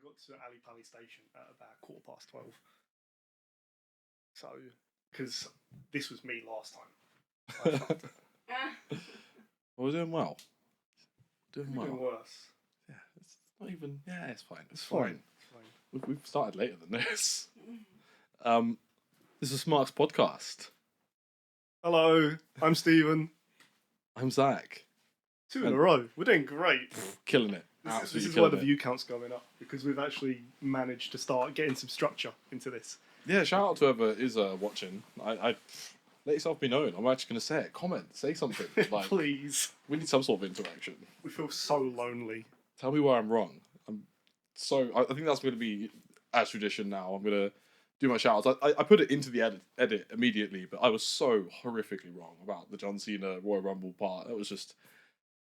got to Ali Pali station at about 12:15. So, because this was me last time. I fucked it. Well, we're doing well. Doing well. Even worse. Yeah, it's not even. Yeah, it's fine. It's Fine. fine. It's fine. We've started later than this. This is Smark's podcast. Hello, I'm Stephen. I'm Zach. 2 in a row. We're doing great. Killing it. This Absolutely is why killing the it. view count's going up, because we've actually managed to start getting some structure into this. Yeah, shout out to whoever is watching. I let yourself be known. I'm actually going to say it. Comment. Say something. Like, Please. we need some sort of interaction. We feel so lonely. Tell me where I'm wrong. I think that's going to be as tradition now. I'm going to do my shout outs. I put it into the edit immediately, but I was so horrifically wrong about the John Cena Royal Rumble part. It was just,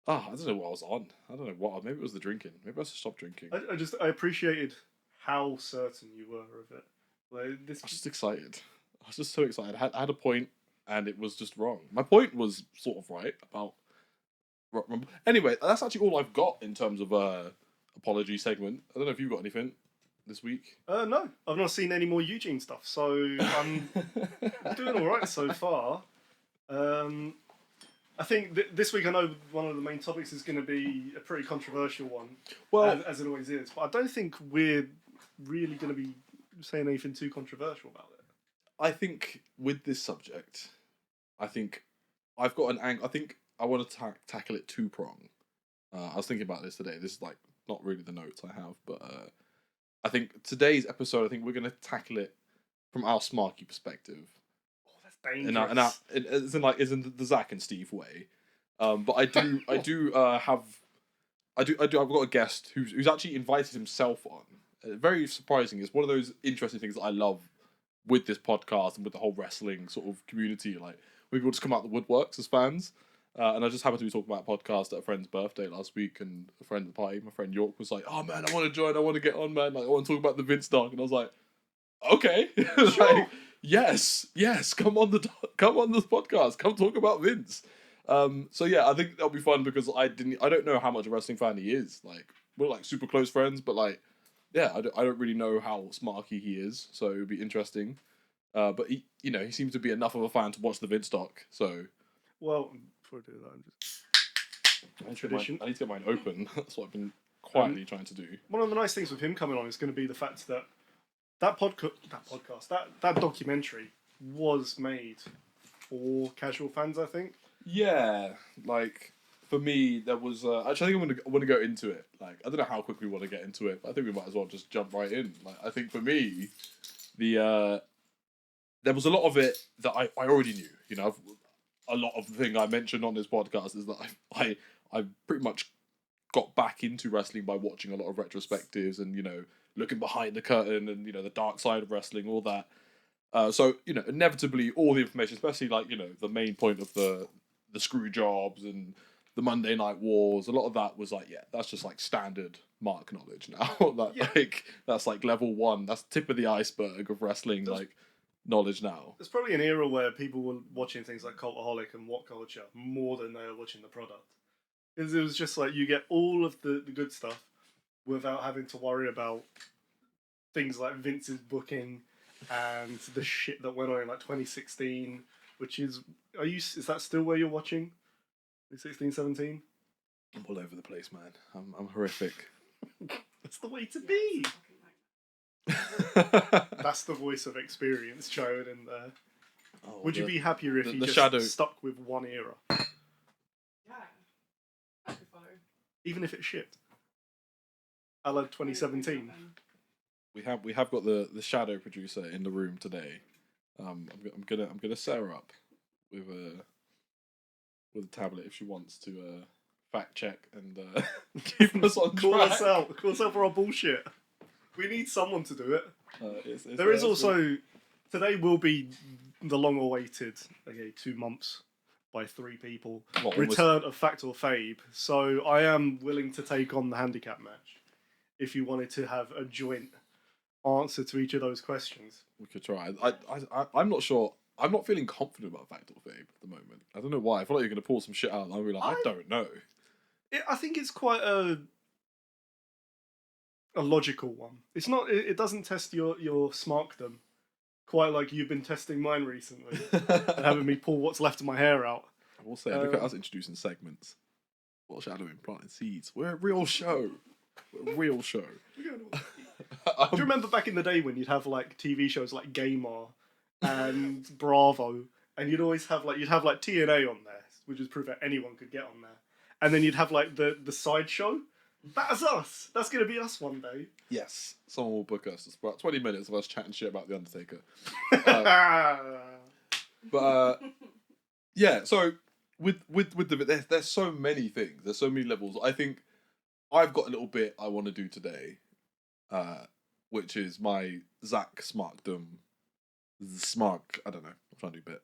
I don't know what I was on. I don't know what. Maybe it was the drinking. Maybe I should stop drinking. I appreciated how certain you were of it. Like, I was just excited. I was just so excited. I had a point, and it was just wrong. My point was sort of right about Royal Rumble. Anyway, that's actually all I've got in terms of apology segment. I don't know if you've got anything this week. No, I've not seen any more Eugene stuff, so I'm doing all right so far. I think this week I know one of the main topics is going to be a pretty controversial one, Well, as it always is. But I don't think we're really going to be saying anything too controversial about it. I think with this subject, I think I've got an angle. I think I want to tackle it two-prong. I was thinking about this today. This is like not really the notes I have, but I think today's episode, I think we're going to tackle it from our Smarky perspective. Oh, that's dangerous. Is in the Zach and Steve way. But I've got a guest who's actually invited himself on. Very surprising. It's one of those interesting things that I love with this podcast and with the whole wrestling sort of community. Like, we people just come out the woodworks as fans. And I just happened to be talking about a podcast at a friend's birthday last week, and a friend at the party, my friend York, was like, "Oh man, I want to join. I want to get on, man. Like, I want to talk about the Vince dog." And I was like, "Okay, Sure. like, yes, come on this podcast. Come talk about Vince." So yeah, I think that'll be fun because I don't know how much a wrestling fan he is. Like, we're like super close friends, but like, yeah, I don't really know how smarky he is. So it would be interesting. But he seems to be enough of a fan to watch the Vince doc. So, Well, before I do that, I'm just... tradition. I need to get mine open. That's what I've been quietly trying to do. One of the nice things with him coming on is going to be the fact that that documentary was made for casual fans, I think. Yeah, like for me, there was actually I think I want to go into it. Like, I don't know how quick we want to get into it, but I think we might as well just jump right in. Like, I think for me, there was a lot of it that I already knew. You know, a lot of the thing I mentioned on this podcast is that I pretty much got back into wrestling by watching a lot of retrospectives and, looking behind the curtain and, the dark side of wrestling, all that. So, inevitably all the information, especially like, the main point of the screw jobs and the Monday Night Wars, a lot of that was like, yeah, that's just like standard Mark knowledge now. Like, that's like level 1. That's tip of the iceberg of wrestling, knowledge now. There's probably an era where people were watching things like Cultaholic and What Culture more than they were watching the product. Because it was just like you get all of the good stuff without having to worry about things like Vince's booking and the shit that went on in like 2016, which is that still where you're watching? 2016, 17? I'm all over the place, man. I'm horrific. That's the way to be. That's the voice of experience shown in there. Oh, Would you be happier if you just shadow stuck with one era? Yeah. I could follow. Even if it shipped? I love 2017. We have got the shadow producer in the room today. I'm gonna set her up with a tablet if she wants to fact check and keep us on Call track. us out for our bullshit. We need someone to do it. There is also today will be the long-awaited 2 months by 3 people return of Fact or Fabe. So I am willing to take on the handicap match if you wanted to have a joint answer to each of those questions. We could try. I'm not sure. I'm not feeling confident about Fact or Fabe at the moment. I don't know why. I feel like you're going to pull some shit out and I'll be like, I don't know. I think it's quite a a logical one. It's not. It doesn't test your smarkdom quite like you've been testing mine recently and having me pull what's left of my hair out. I will say, look at us introducing segments. Foreshadowing, planting seeds. We're a real show. We're a real show. Do you remember back in the day when you'd have like TV shows like Gamer and Bravo, and you'd always have like TNA on there, which is proof that anyone could get on there, and then you'd have like the side show. That's us. That's gonna be us one day. Yes, someone will book us. It's about 20 minutes of us chatting shit about the Undertaker. Yeah. So with the there's so many things. There's so many levels. I think I've got a little bit I want to do today, which is my Zach Smarkdom. I don't know. I'm trying to do a bit.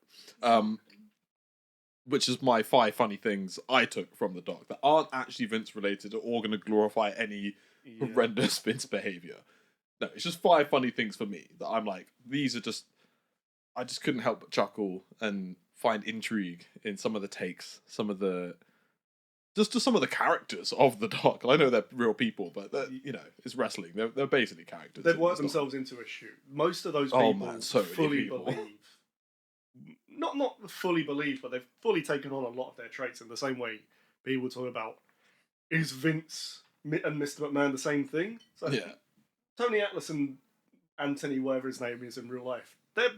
Which is my 5 funny things I took from the doc that aren't actually Vince related or going to glorify any horrendous Vince behavior. No, it's just 5 funny things for me that I'm like, these are just, I just couldn't help but chuckle and find intrigue in some of the takes, some of the, just some of the characters of the doc. I know they're real people, but it's wrestling. They're basically characters. They've worked themselves into a shoot. Most of those people fully believe. Not fully believe, but they've fully taken on a lot of their traits in the same way people talk about, is Vince and Mr. McMahon the same thing? So yeah. Tony Atlas and Anthony, whatever his name is in real life, they're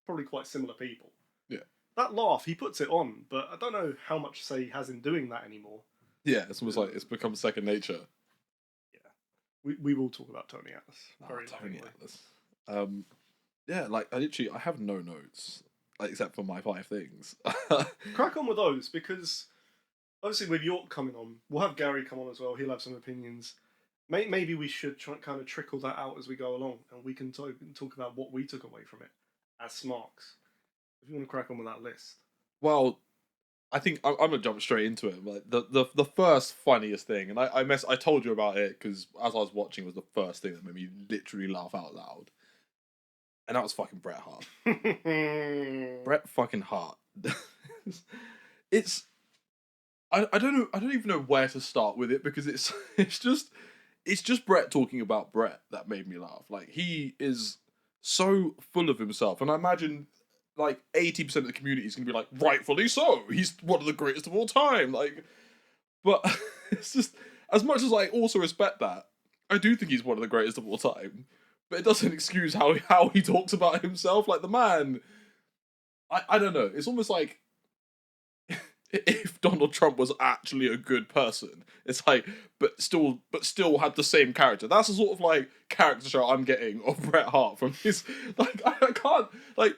probably quite similar people. Yeah. That laugh, he puts it on, but I don't know how much say he has in doing that anymore. Yeah, it's almost like it's become second nature. Yeah. We will talk about Tony Atlas. Tony Atlas. Yeah, like I have no notes. Except for my 5 things. Crack on with those, because obviously with York coming on, we'll have Gary come on as well. He'll have some opinions. Maybe we should try kind of trickle that out as we go along, and we can talk about what we took away from it as Smarks. If you want to crack on with that list. Well, I think I'm gonna jump straight into it. Like the first funniest thing, and I told you about it because as I was watching, it was the first thing that made me literally laugh out loud. And that was fucking Bret Hart. Bret fucking Hart. I don't know. I don't even know where to start with it because it's just Bret talking about Bret that made me laugh. Like, he is so full of himself, and I imagine like 80% of the community is gonna be like, rightfully so. He's one of the greatest of all time. Like, but it's just, as much as I also respect that, I do think he's one of the greatest of all time. But it doesn't excuse how he talks about himself. Like, the man, I don't know. It's almost like if Donald Trump was actually a good person. It's like, but still had the same character. That's the sort of like character shot I'm getting of Bret Hart from his. Like, I can't like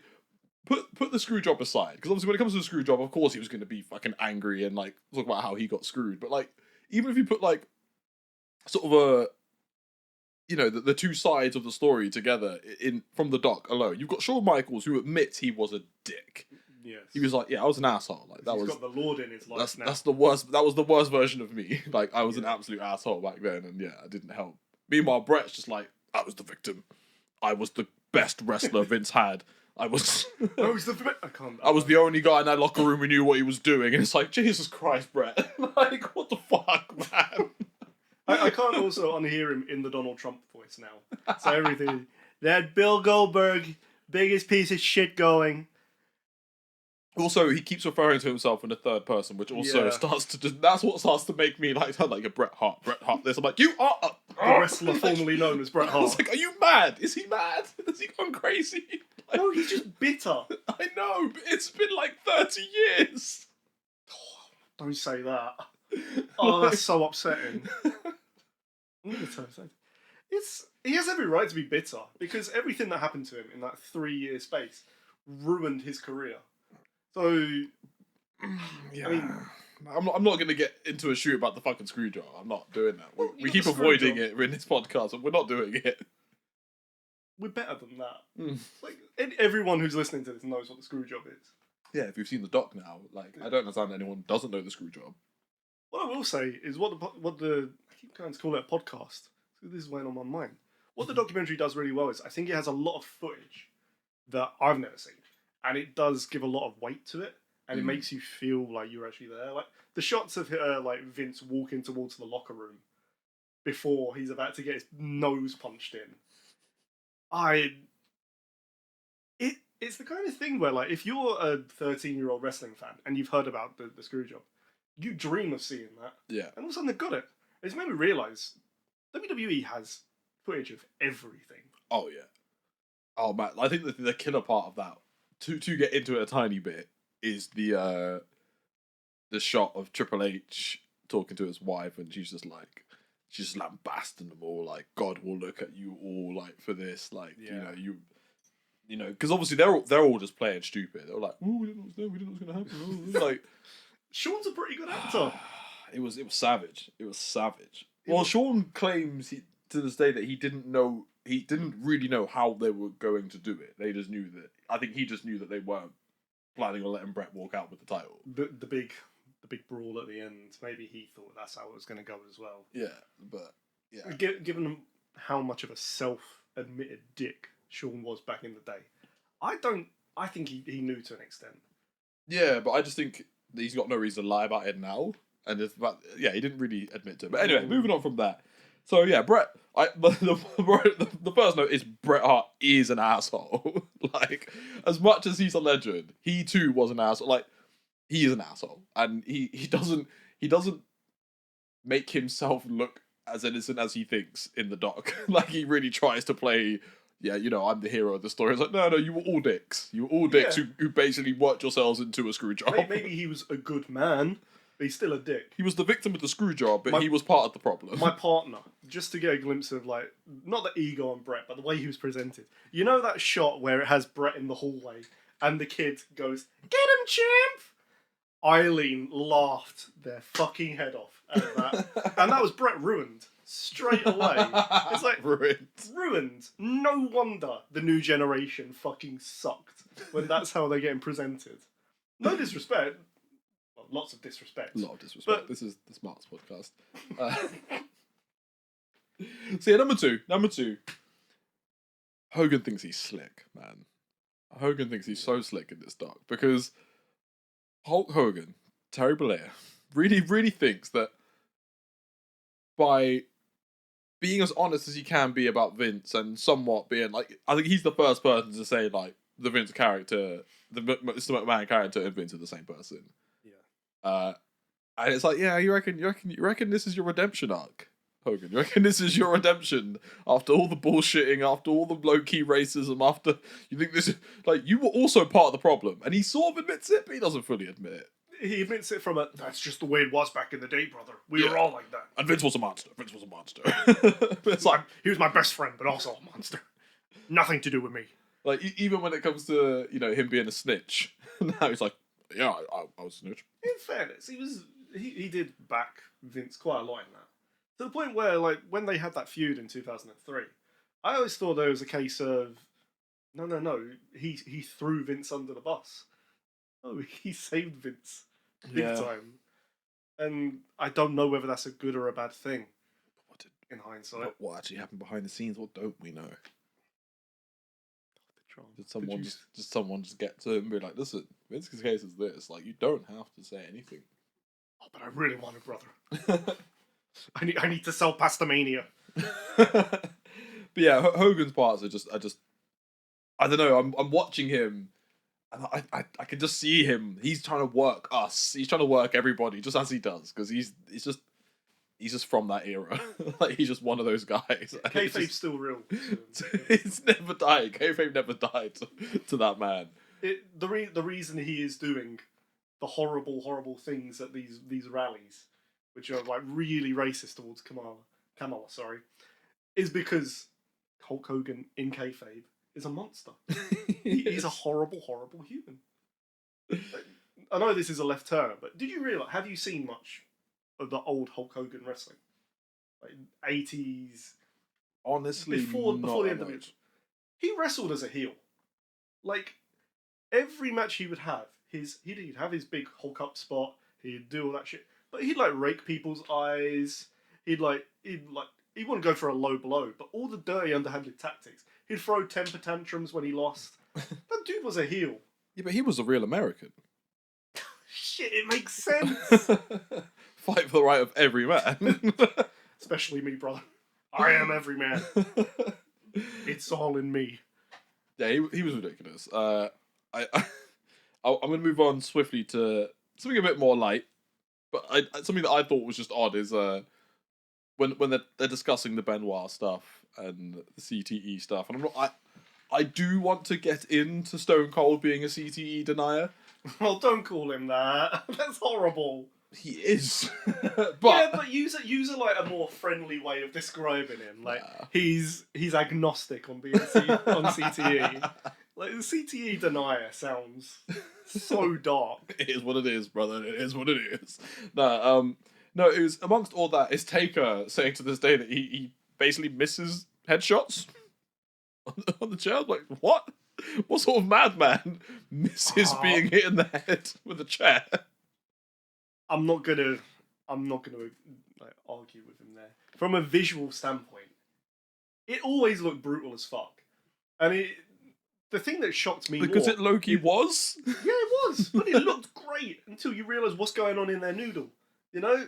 put the screw job aside, because obviously when it comes to the screw job, of course he was going to be fucking angry and like talk about how he got screwed. But like, even if you put like sort of a, the 2 sides of the story together from the doc alone. You've got Shawn Michaels, who admits he was a dick. Yes. He was like, yeah, I was an asshole. Like, he's got the Lord in his life now. That's the worst. That was the worst version of me. Like, I was an absolute asshole back then, and I didn't help. Meanwhile, Bret's just like, I was the victim. I was the best wrestler Vince had. I was the only guy in that locker room who knew what he was doing, and it's like, Jesus Christ, Bret. Like, what the fuck, man? I can't also unhear him in the Donald Trump voice now. So everything. That Bill Goldberg, biggest piece of shit going. Also, he keeps referring to himself in the third person, which also that's what starts to make me like sound like a Bret Hart. This, I'm like, you are the wrestler formerly known as Bret Hart. I was like, are you mad? Is he mad? Has he gone crazy? Like, no, he's just bitter. I know, but it's been like 30 years. Don't say that. Oh, that's so upsetting. He has every right to be bitter, because everything that happened to him in that 3-year space ruined his career. So, yeah. I mean, I'm not going to get into a shoot about the fucking screw job. I'm not doing that. We keep avoiding it in this podcast, and we're not doing it. We're better than that. Like, everyone who's listening to this knows what the screw job is. Yeah, if you've seen the doc now, like, I don't understand anyone who doesn't know the screw job. What I will say is what the I keep trying to call it a podcast. So this is weighing on my mind. What the documentary does really well is I think it has a lot of footage that I've never seen, and it does give a lot of weight to it, and it makes you feel like you're actually there. Like the shots of like Vince walking towards the locker room before he's about to get his nose punched in. It's the kind of thing where, like, if you're a 13-year-old wrestling fan and you've heard about the screw job, you dream of seeing that. Yeah. And all of a sudden they've got it. It's made me realise WWE has footage of everything. Oh yeah. Oh man, I think the killer part of that, to get into it a tiny bit, is the shot of Triple H talking to his wife, and she's just lambasting them all, like, God will look at you all, like, for this, like, you know, because obviously they're all just playing stupid. They're like, oh, we didn't know what's gonna happen. Like, Sean's a pretty good actor. it was savage. It was savage. Well, Sean claims to this day that he didn't really know how they were going to do it. They just knew that. I think he just knew that they weren't planning on letting Brett walk out with the title. The big brawl at the end. Maybe he thought that's how it was going to go as well. Yeah, but yeah. Given how much of a self-admitted dick Sean was back in the day, I think he knew to an extent. Yeah, but I just think that he's got no reason to lie about it now, and he didn't really admit to it. But anyway, moving on from that. So yeah, Bret. The first note is Bret Hart is an asshole. Like, as much as he's a legend, he too was an asshole. Like, he is an asshole, and he doesn't make himself look as innocent as he thinks in the doc. Like, he really tries to play, I'm the hero of the story. It's like, no, you were all dicks. You were all dicks who basically worked yourselves into a screw job. Maybe he was a good man, but he's still a dick. He was the victim of the screw job, but he was part of the problem. My partner, just to get a glimpse of, like, not the ego on Bret, but the way he was presented. You know that shot where it has Bret in the hallway, and the kid goes, "Get him, champ!" Eileen laughed their fucking head off at that. And that was Bret ruined. Straight away. It's like, ruined. No wonder the new generation fucking sucked when that's how they're getting presented. No disrespect. Well, lots of disrespect. A lot of disrespect. But this is the Smarks podcast. So yeah, number two. Hogan thinks he's slick, man. Hogan thinks he's so slick in this doc because Hulk Hogan, Terry Bollea, really, really thinks that by being as honest as he can be about Vince and somewhat being like, I think he's the first person to say, like, the Vince character, the Mr. McMahon character and Vince are the same person. Yeah. And it's like, yeah, you reckon this is your redemption arc, Hogan? You reckon this is your redemption after all the bullshitting, after all the low-key racism, after you think this is, like, you were also part of the problem, and he sort of admits it, but he doesn't fully admit it. He admits it from that's just the way it was back in the day, brother. We were all like that. And Vince was a monster. It's like, he was my best friend, but also a monster. Nothing to do with me. Like, even when it comes to, him being a snitch, now he's like, yeah, I was a snitch. In fairness, he did back Vince quite a lot in that. To the point where, like, when they had that feud in 2003, I always thought there was a case of, no, he threw Vince under the bus. Oh, he saved Vince big time. And I don't know whether that's a good or a bad thing in hindsight. What actually happened behind the scenes? What don't we know? Did someone just get to him and be like, listen, Vince's case is this. Like, you don't have to say anything. Oh, but I really want it, brother. I need to sell Pastamania. But yeah, Hogan's parts are just I don't know. I'm watching him, and I can just see him. He's trying to work us. He's trying to work everybody, just as he does, because he's just from that era. Like, he's just one of those guys. Kayfabe's still real. It's never died. Kayfabe never died to that man. The reason he is doing the horrible things at these rallies, which are, like, really racist towards Kamala, is because Hulk Hogan in kayfabe is a monster. He's a horrible human. I know this is a left turn, but did you realise? Have you seen much of the old Hulk Hogan wrestling, like 80s? Honestly, before the NWO, he wrestled as a heel. Like, every match he would have, he'd have his big Hulk up spot. He'd do all that shit, but he'd, like, rake people's eyes. He wouldn't go for a low blow, but all the dirty underhanded tactics. He'd throw temper tantrums when he lost. That dude was a heel. Yeah, but he was a real American. Shit, it makes sense. Fight for the right of every man. especially me, brother. I am every man. It's all in me. Yeah, he was ridiculous. I'm gonna move on swiftly to something a bit more light, but something that I thought was just odd is when they're discussing the Benoit stuff and the CTE stuff, and I do want to get into Stone Cold being a CTE denier. Well, don't call him that. That's horrible. He is, but use a like a more friendly way of describing him. Like he's agnostic on being on CTE. Like the CTE denier sounds so dark. It is what it is, brother. It is what it is. No, it was amongst all that is Taker saying to this day that he basically misses headshots on the chair. I'm like, what? What sort of madman misses being hit in the head with a chair? I'm not gonna like argue with him there. From a visual standpoint, it always looked brutal as fuck, and the thing that shocked me because more, it low-key was. Yeah, it was, but it looked great until you realise what's going on in their noodle. You know,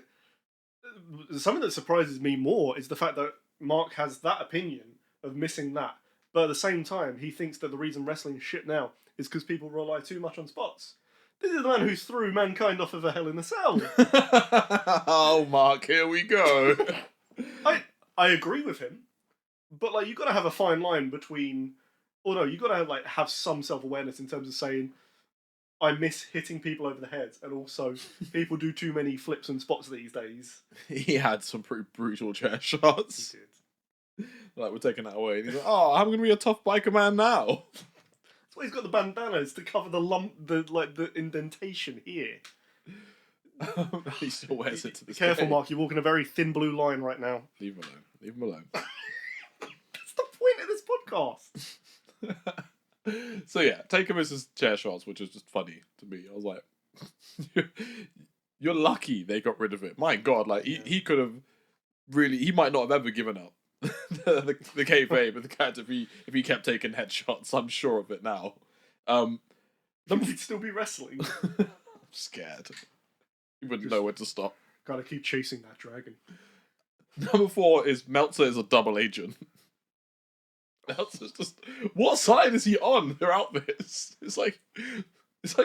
something that surprises me more is the fact that Mark has that opinion of missing that, but at the same time, he thinks that the reason wrestling is shit now is because people rely too much on spots. This is the man who threw mankind off of a Hell in a Cell. Oh, Mark, here we go. I agree with him, but like you got to have a fine line between, or no, you got to like have some self-awareness in terms of saying, I miss hitting people over the head, and also people do too many flips and spots these days. He had some pretty brutal chair shots. He did. Like, we're taking that away. And he's like, oh, I'm going to be a tough biker man now. That's why he's got the bandanas to cover the lump, the indentation here. He still wears it to this Careful, day. Mark, you're walking a very thin blue line right now. Leave him alone. Leave him alone. That's the point of this podcast. So yeah, Taker misses chair shots, which is just funny to me. I was like, you're lucky they got rid of it. My God, like he could have really, he might not have ever given up the kayfabe of the cat if he kept taking headshots. I'm sure of it now. He'd still be wrestling. I'm scared. He wouldn't know where to stop. Gotta keep chasing that dragon. Number 4 is Meltzer is a double agent. Meltzer's just, what side is he on throughout this? It's like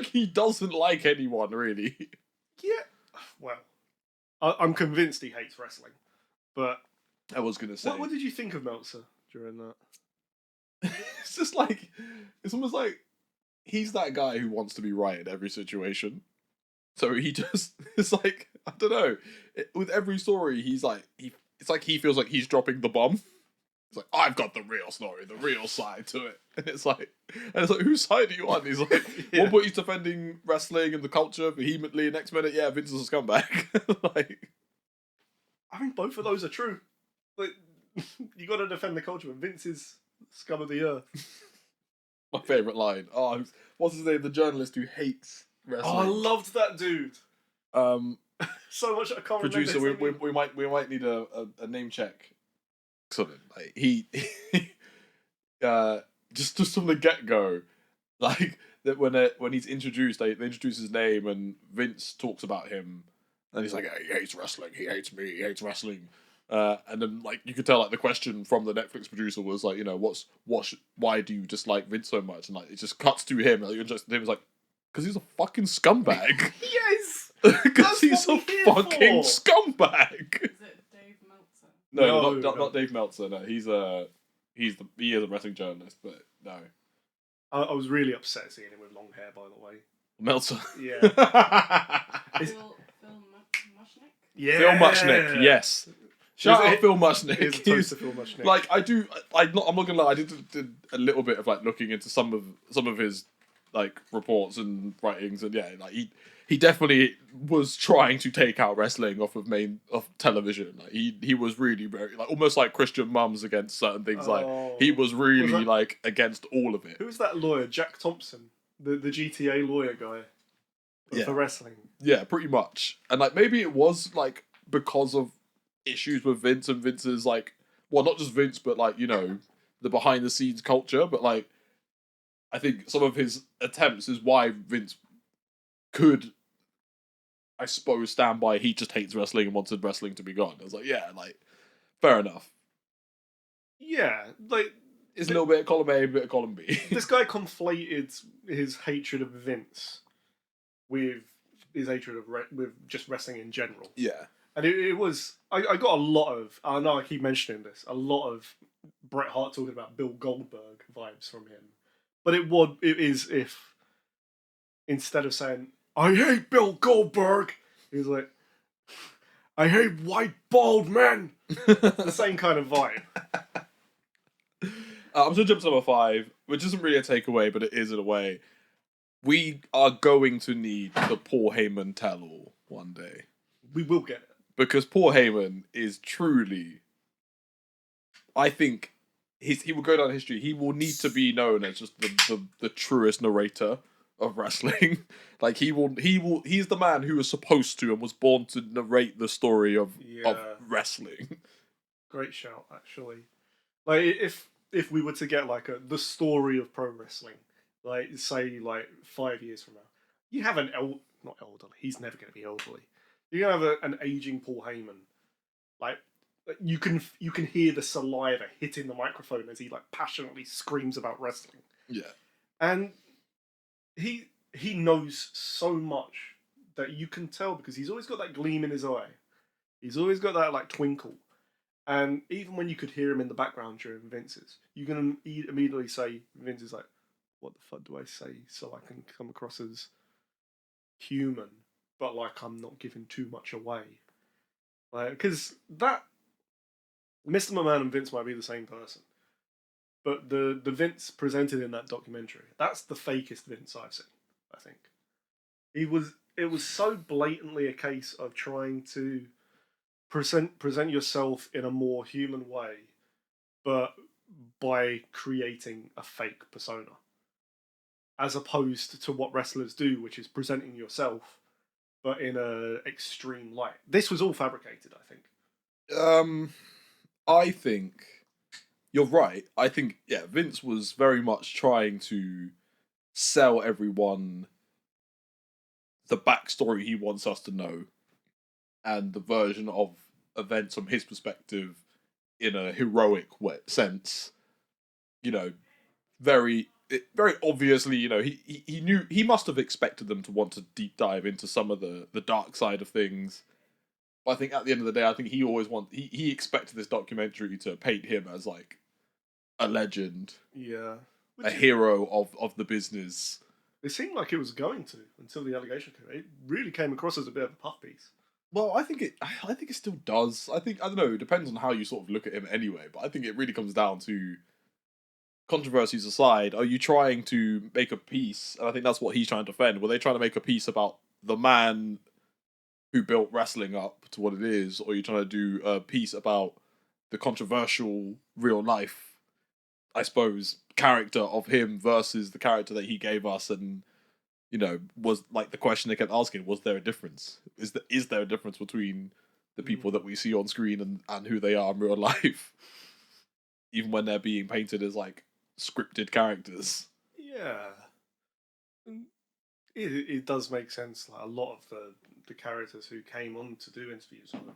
he doesn't like anyone really. Yeah, well, I'm convinced he hates wrestling, but I was gonna say, what did you think of Meltzer during that? It's just like, it's almost like he's that guy who wants to be right in every situation. So he just, it's like, I don't know, with every story, he's like, it's like he feels like he's dropping the bomb. It's like, I've got the real story, the real side to it. And it's like, whose side are you on? He's like, one point he's defending wrestling and the culture vehemently, and next minute, yeah, Vince is a scumbag. Like, I mean, both of those are true. Like, you got to defend the culture, but Vince is scum of the earth. my favourite line. Oh, what's his name? The journalist who hates wrestling. Oh, I loved that dude. So much I can't Producer, remember. we might need a name check. Excellent. Like, he just from the get go, like that when he's introduced, they introduce his name and Vince talks about him, and he's like, he hates wrestling, he hates me, he hates wrestling. And then, like, you could tell, like, the question from the Netflix producer was like, you know, why do you dislike Vince so much? And like, it just cuts to him. Like, him was like, because he's a fucking scumbag. Yes, because he's a fucking scumbag. Is it Dave Meltzer? No, No. not Dave Meltzer. No, he is a wrestling journalist, but no, I was really upset seeing him with long hair, by the way. Meltzer. Yeah. Phil Mushnick? Yeah. Phil Mushnick, yes. Shout out Phil Mushnick. Here's a toast to Phil Mushnick. Like, I'm not gonna lie, I did a little bit of like looking into some of his like reports and writings, and yeah, like he definitely was trying to take out wrestling off television. Like he was really very like almost like Christian mums against certain things. Like he was really like against all of it. Who's that lawyer? Jack Thompson, the GTA lawyer guy for wrestling. Yeah, pretty much. And like maybe it was like because of issues with Vince and Vince's like, well, not just Vince, but like, you know, the behind the scenes culture. But like, I think some of his attempts is why Vince could, I suppose, stand by he just hates wrestling and wanted wrestling to be gone. I was like, yeah, like Fair enough. Yeah, like It's a little bit of column A, a bit of column B. this guy conflated his hatred of Vince with his hatred of with just wrestling in general. Yeah. And it was I got a lot of, I know I keep mentioning this, a lot of Bret Hart talking about Bill Goldberg vibes from him. But it is if instead of saying I hate Bill Goldberg, he's like I hate white bald men. The same kind of vibe. I'm going to jump to number 5, which isn't really a takeaway, but it is in a way. We are going to need the Paul Heyman tell-all one day. We will get it. Because Paul Heyman is truly... I think he will go down in history. He will need to be known as just the truest narrator of wrestling. Like, he's the man who was supposed to and was born to narrate the story of wrestling. Great shout, actually. Like, if we were to get like the story of pro wrestling, like say like 5 years from now, you have not elderly. He's never going to be elderly. You're gonna have an aging Paul Heyman. Like you can hear the saliva hitting the microphone as he like passionately screams about wrestling. Yeah, and he knows so much that you can tell because he's always got that gleam in his eye. He's always got that like twinkle. And even when you could hear him in the background during Vince's, you can immediately say, Vince is like, what the fuck do I say so I can come across as human, but like I'm not giving too much away? Like, because that, Mr. McMahon and Vince might be the same person, but the Vince presented in that documentary, that's the fakest Vince I've seen, I think. It was so blatantly a case of trying to present yourself in a more human way, but by creating a fake persona, as opposed to what wrestlers do, which is presenting yourself, but in a extreme light. This was all fabricated, I think. I think you're right. I think Vince was very much trying to sell everyone the backstory he wants us to know, and the version of events from his perspective in a heroic sense. You know, very obviously, you know, he knew, he must have expected them to want to deep dive into some of the dark side of things. But I think at the end of the day, I think he expected this documentary to paint him as like a legend, a hero of the business. It seemed like it was going to until the allegation came. It really came across as a bit of a puff piece. Well, I think it still does. I don't know. It depends on how you sort of look at him anyway. But I think it really comes down to, controversies aside, are you trying to make a piece? And I think that's what he's trying to defend. Were they trying to make a piece about the man who built wrestling up to what it is, or are you trying to do a piece about the controversial real life, I suppose, character of him versus the character that he gave us? And, you know, was like the question they kept asking, was there a difference? Is there a difference between the people that we see on screen and who they are in real life? Even when they're being painted as like scripted characters. Yeah. It does make sense. Like a lot of the characters who came on to do interviews with him.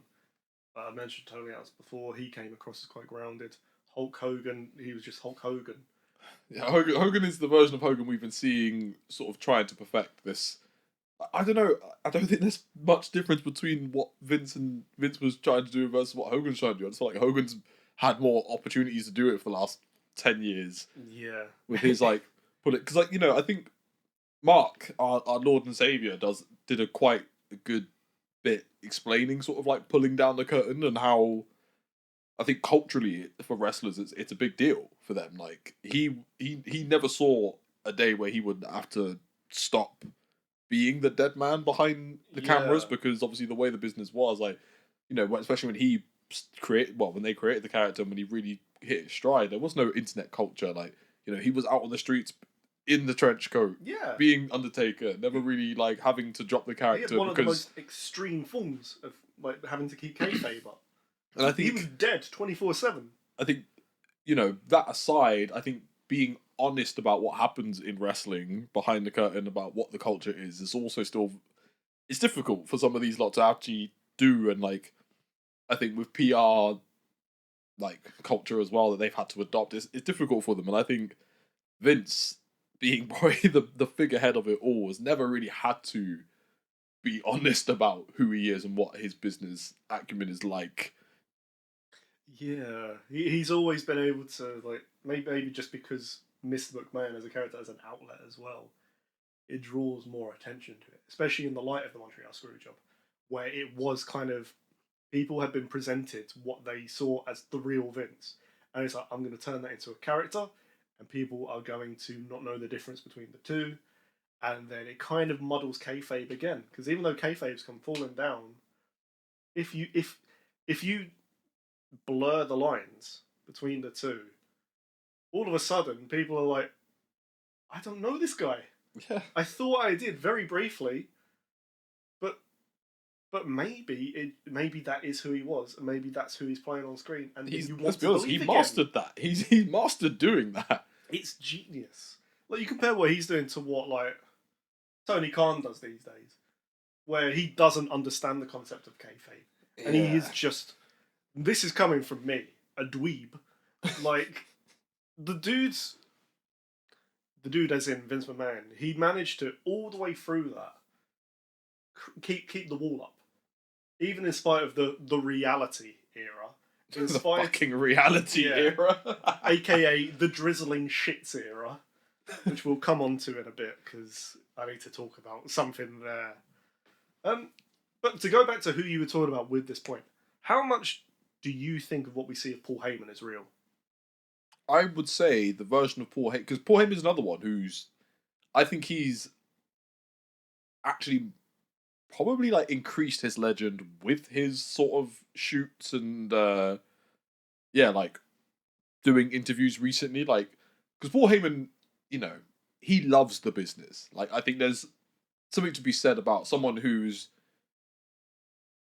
I mentioned Tony Atlas before, he came across as quite grounded. Hulk Hogan, he was just Hulk Hogan. Yeah, Hogan is the version of Hogan we've been seeing sort of trying to perfect this. I don't know. I don't think there's much difference between what Vince was trying to do versus what Hogan's trying to do. I just feel like Hogan's had more opportunities to do it for the last 10 years. Yeah. With his like, because like, you know, I think Mark, our Lord and Savior, did a quite a good bit explaining sort of like pulling down the curtain and how I think culturally for wrestlers it's a big deal for them. Like he never saw a day where he would have to stop being the dead man behind the cameras, because obviously the way the business was, like, you know, especially when he when they created the character and when he really hit his stride, there was no internet culture. Like, you know, he was out on the streets in the trench coat, being Undertaker, never really like having to drop the character. He had one of the most extreme forms of like having to keep kayfabe up. And I think he was dead 24/7. I think, you know, that aside, I think being honest about what happens in wrestling behind the curtain about what the culture is also still, it's difficult for some of these lot to actually do. And like, I think with PR like culture as well that they've had to adopt. It's difficult for them, and I think Vince, being probably the figurehead of it all, has never really had to be honest about who he is and what his business acumen is like. Yeah, he's always been able to, like, maybe just because Mr. McMahon as a character as an outlet as well, it draws more attention to it, especially in the light of the Montreal Screwjob, where it was kind of, people had been presented what they saw as the real Vince, and it's like, I'm going to turn that into a character, and people are going to not know the difference between the two, and then it kind of muddles kayfabe again, because even though kayfabe's come falling down, if you blur the lines between the two, all of a sudden people are like, I don't know this guy. Yeah. I thought I did very briefly, but maybe that is who he was, and maybe that's who he's playing on screen. And let's be honest, he mastered that. He mastered doing that. It's genius. Like, you compare what he's doing to what, like, Tony Khan does these days, where he doesn't understand the concept of kayfabe, and he is just, this is coming from me, a dweeb. Like, the dude as in Vince McMahon, he managed to, all the way through that, keep the wall up. Even in spite of the reality era. In The spite fucking reality era. AKA the drizzling shits era, which we'll come on to in a bit, because I need to talk about something there. But to go back to who you were talking about with this point, how much do you think of what we see of Paul Heyman is real? I would say the version of Paul Heyman, because Paul Heyman is another one who's, I think he's actually probably like increased his legend with his sort of shoots and like doing interviews recently, like, because Paul Heyman, he loves the business. Like, I think there's something to be said about someone who's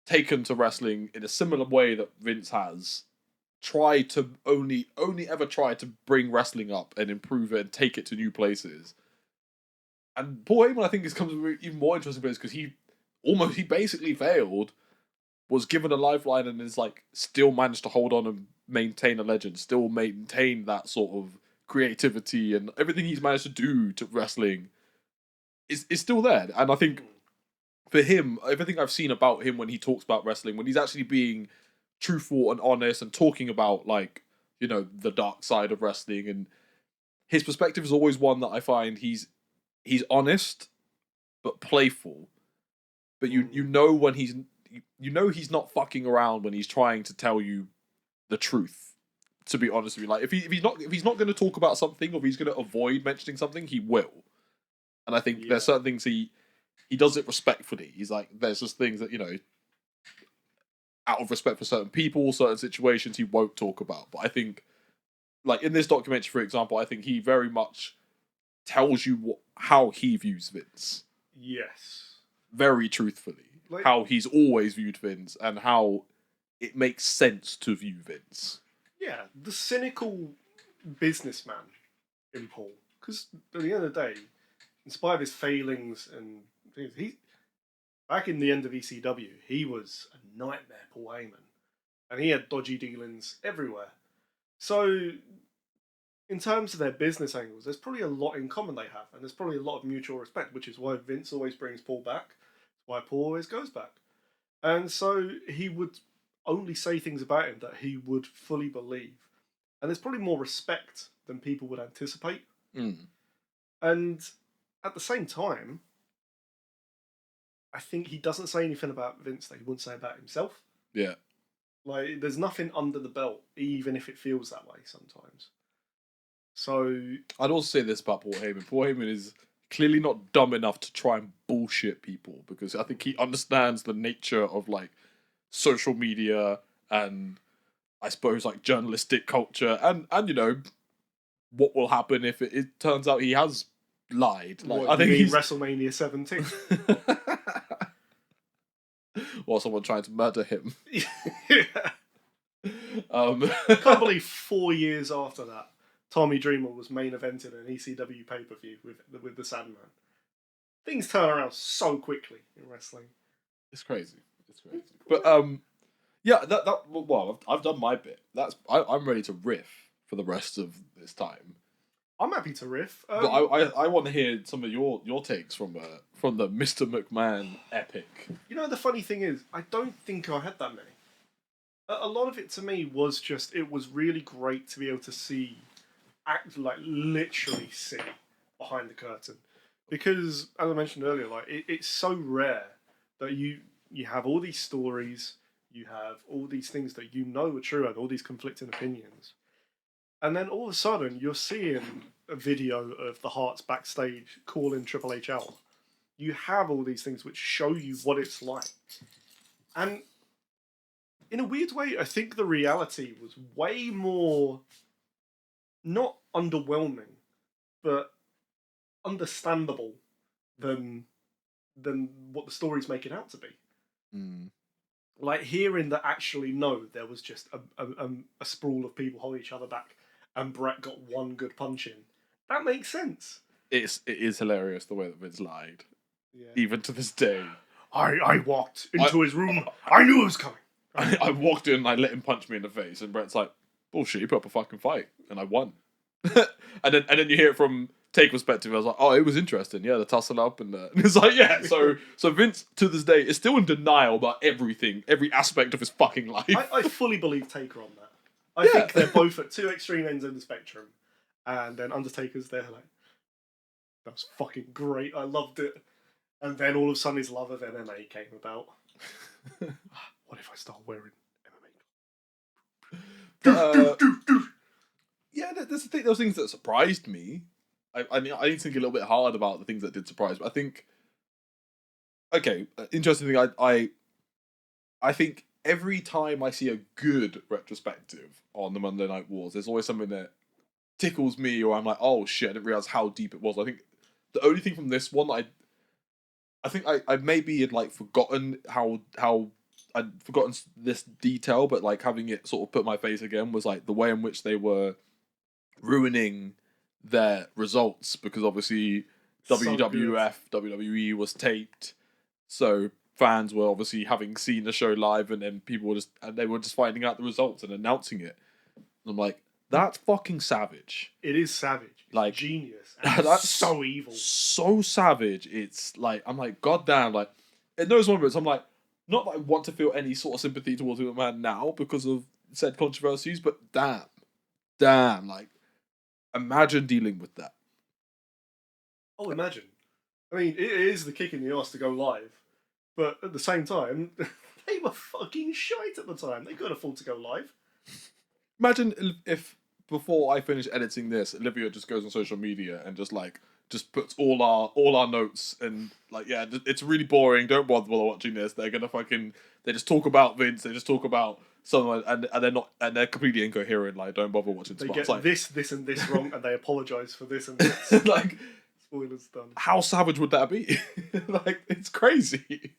taken to wrestling in a similar way that Vince has, tried to only ever try to bring wrestling up and improve it and take it to new places. And Paul Heyman, I think, comes to an even more interesting place because he basically failed, was given a lifeline, and is like still managed to hold on and maintain a legend, still maintain that sort of creativity, and everything he's managed to do to wrestling is still there. And I think for him, everything I've seen about him when he talks about wrestling, when he's actually being truthful and honest and talking about, like, the dark side of wrestling, and his perspective is always one that I find he's honest but playful. But you know when he's not fucking around when he's trying to tell you the truth. To be honest with you, like, if he's not going to talk about something, or if he's going to avoid mentioning something, he will. And I think there's certain things he does it respectfully. He's like, there's just things that, out of respect for certain people, certain situations, he won't talk about. But I think, like in this documentary, for example, I think he very much tells you how he views Vince. Yes. Very truthfully. Like, how he's always viewed Vince, and how it makes sense to view Vince. Yeah, the cynical businessman in Paul. Because at the end of the day, in spite of his failings and things, back in the end of ECW, he was a nightmare, Paul Heyman. And he had dodgy dealings everywhere. So, in terms of their business angles, there's probably a lot in common they have. And there's probably a lot of mutual respect, which is why Vince always brings Paul back. Why Paul always goes back. And so he would only say things about him that he would fully believe. And there's probably more respect than people would anticipate. And at the same time, I think he doesn't say anything about Vince that he wouldn't say about himself. Yeah. Like, there's nothing under the belt, even if it feels that way sometimes. So I'd also say this about Paul Heyman. Paul Heyman is clearly not dumb enough to try and bullshit people, because I think he understands the nature of, like, social media and, I suppose, like, journalistic culture, and what will happen if it turns out he has lied. Like, what, I think he's WrestleMania 17. Or someone trying to murder him. Yeah. I can't believe 4 years after that, Tommy Dreamer was main evented an ECW pay-per-view with the Sandman. Things turn around so quickly in wrestling. It's crazy. But Yeah, well, I've done my bit. I'm ready to riff for the rest of this time. I'm happy to riff. But I want to hear some of your takes from the Mr. McMahon epic. You know, the funny thing is, I don't think I had that many. A lot of it to me was just, it was really great to be able to see, literally see behind the curtain. Because, as I mentioned earlier, it's so rare that you have all these stories, you have all these things that you know are true and all these conflicting opinions. And then all of a sudden, you're seeing a video of the Hearts backstage calling Triple H out. You have all these things which show you what it's like. And in a weird way, I think the reality was way more, not underwhelming, but understandable than what the stories make it out to be. Mm. Like hearing that actually, no, there was just a sprawl of people holding each other back and Brett got one good punch in. That makes sense. It is hilarious the way that Vince lied. Yeah. Even to this day. I walked into his room. I knew it was coming. I walked in and I let him punch me in the face, and Brett's like, bullshit, you put up a fucking fight, and I won. and then you hear it from Take perspective. I was like, oh, it was interesting. Yeah, the tussle up and it's like, yeah. So Vince to this day is still in denial about everything, every aspect of his fucking life. I fully believe Taker on that. I think they're both at two extreme ends of the spectrum, and then Undertaker's there like, that was fucking great. I loved it. And then all of a sudden his love of MMA came about. What if I start wearing MMA? Yeah, there's the thing. Those things that surprised me. I mean, I need to think a little bit hard about the things that did surprise me. I think. Okay, interesting thing. I think every time I see a good retrospective on the Monday Night Wars, there's always something that tickles me, or I'm like, oh shit, I didn't realize how deep it was. I think the only thing from this one that I think I maybe had like forgotten how I'd forgotten this detail, but like having it sort of put my face again was like the way in which they were ruining their results, because obviously WWF, WWE was taped, so fans were obviously having seen the show live, and then they were just finding out the results and announcing it. And I'm like, that's fucking savage. It is savage. It's like genius. And that's so evil. So savage. It's like, I'm like, goddamn. Like in those moments, I'm like, not that I want to feel any sort of sympathy towards the man now because of said controversies, but damn. Like, imagine dealing with that. Oh, imagine. I mean, it is the kick in the arse to go live, but at the same time, they were fucking shite at the time. They couldn't afford to go live. Imagine if before I finish editing this, Olivia just goes on social media and just puts all our notes and like, yeah, it's really boring. Don't bother watching this. They're gonna they just talk about Vince. They just talk about someone, and they're completely incoherent. Like, don't bother watching. They Sparks. get Like, this and this wrong, and they apologise for this and this. Like, spoilers done. How savage would that be? Like, it's crazy.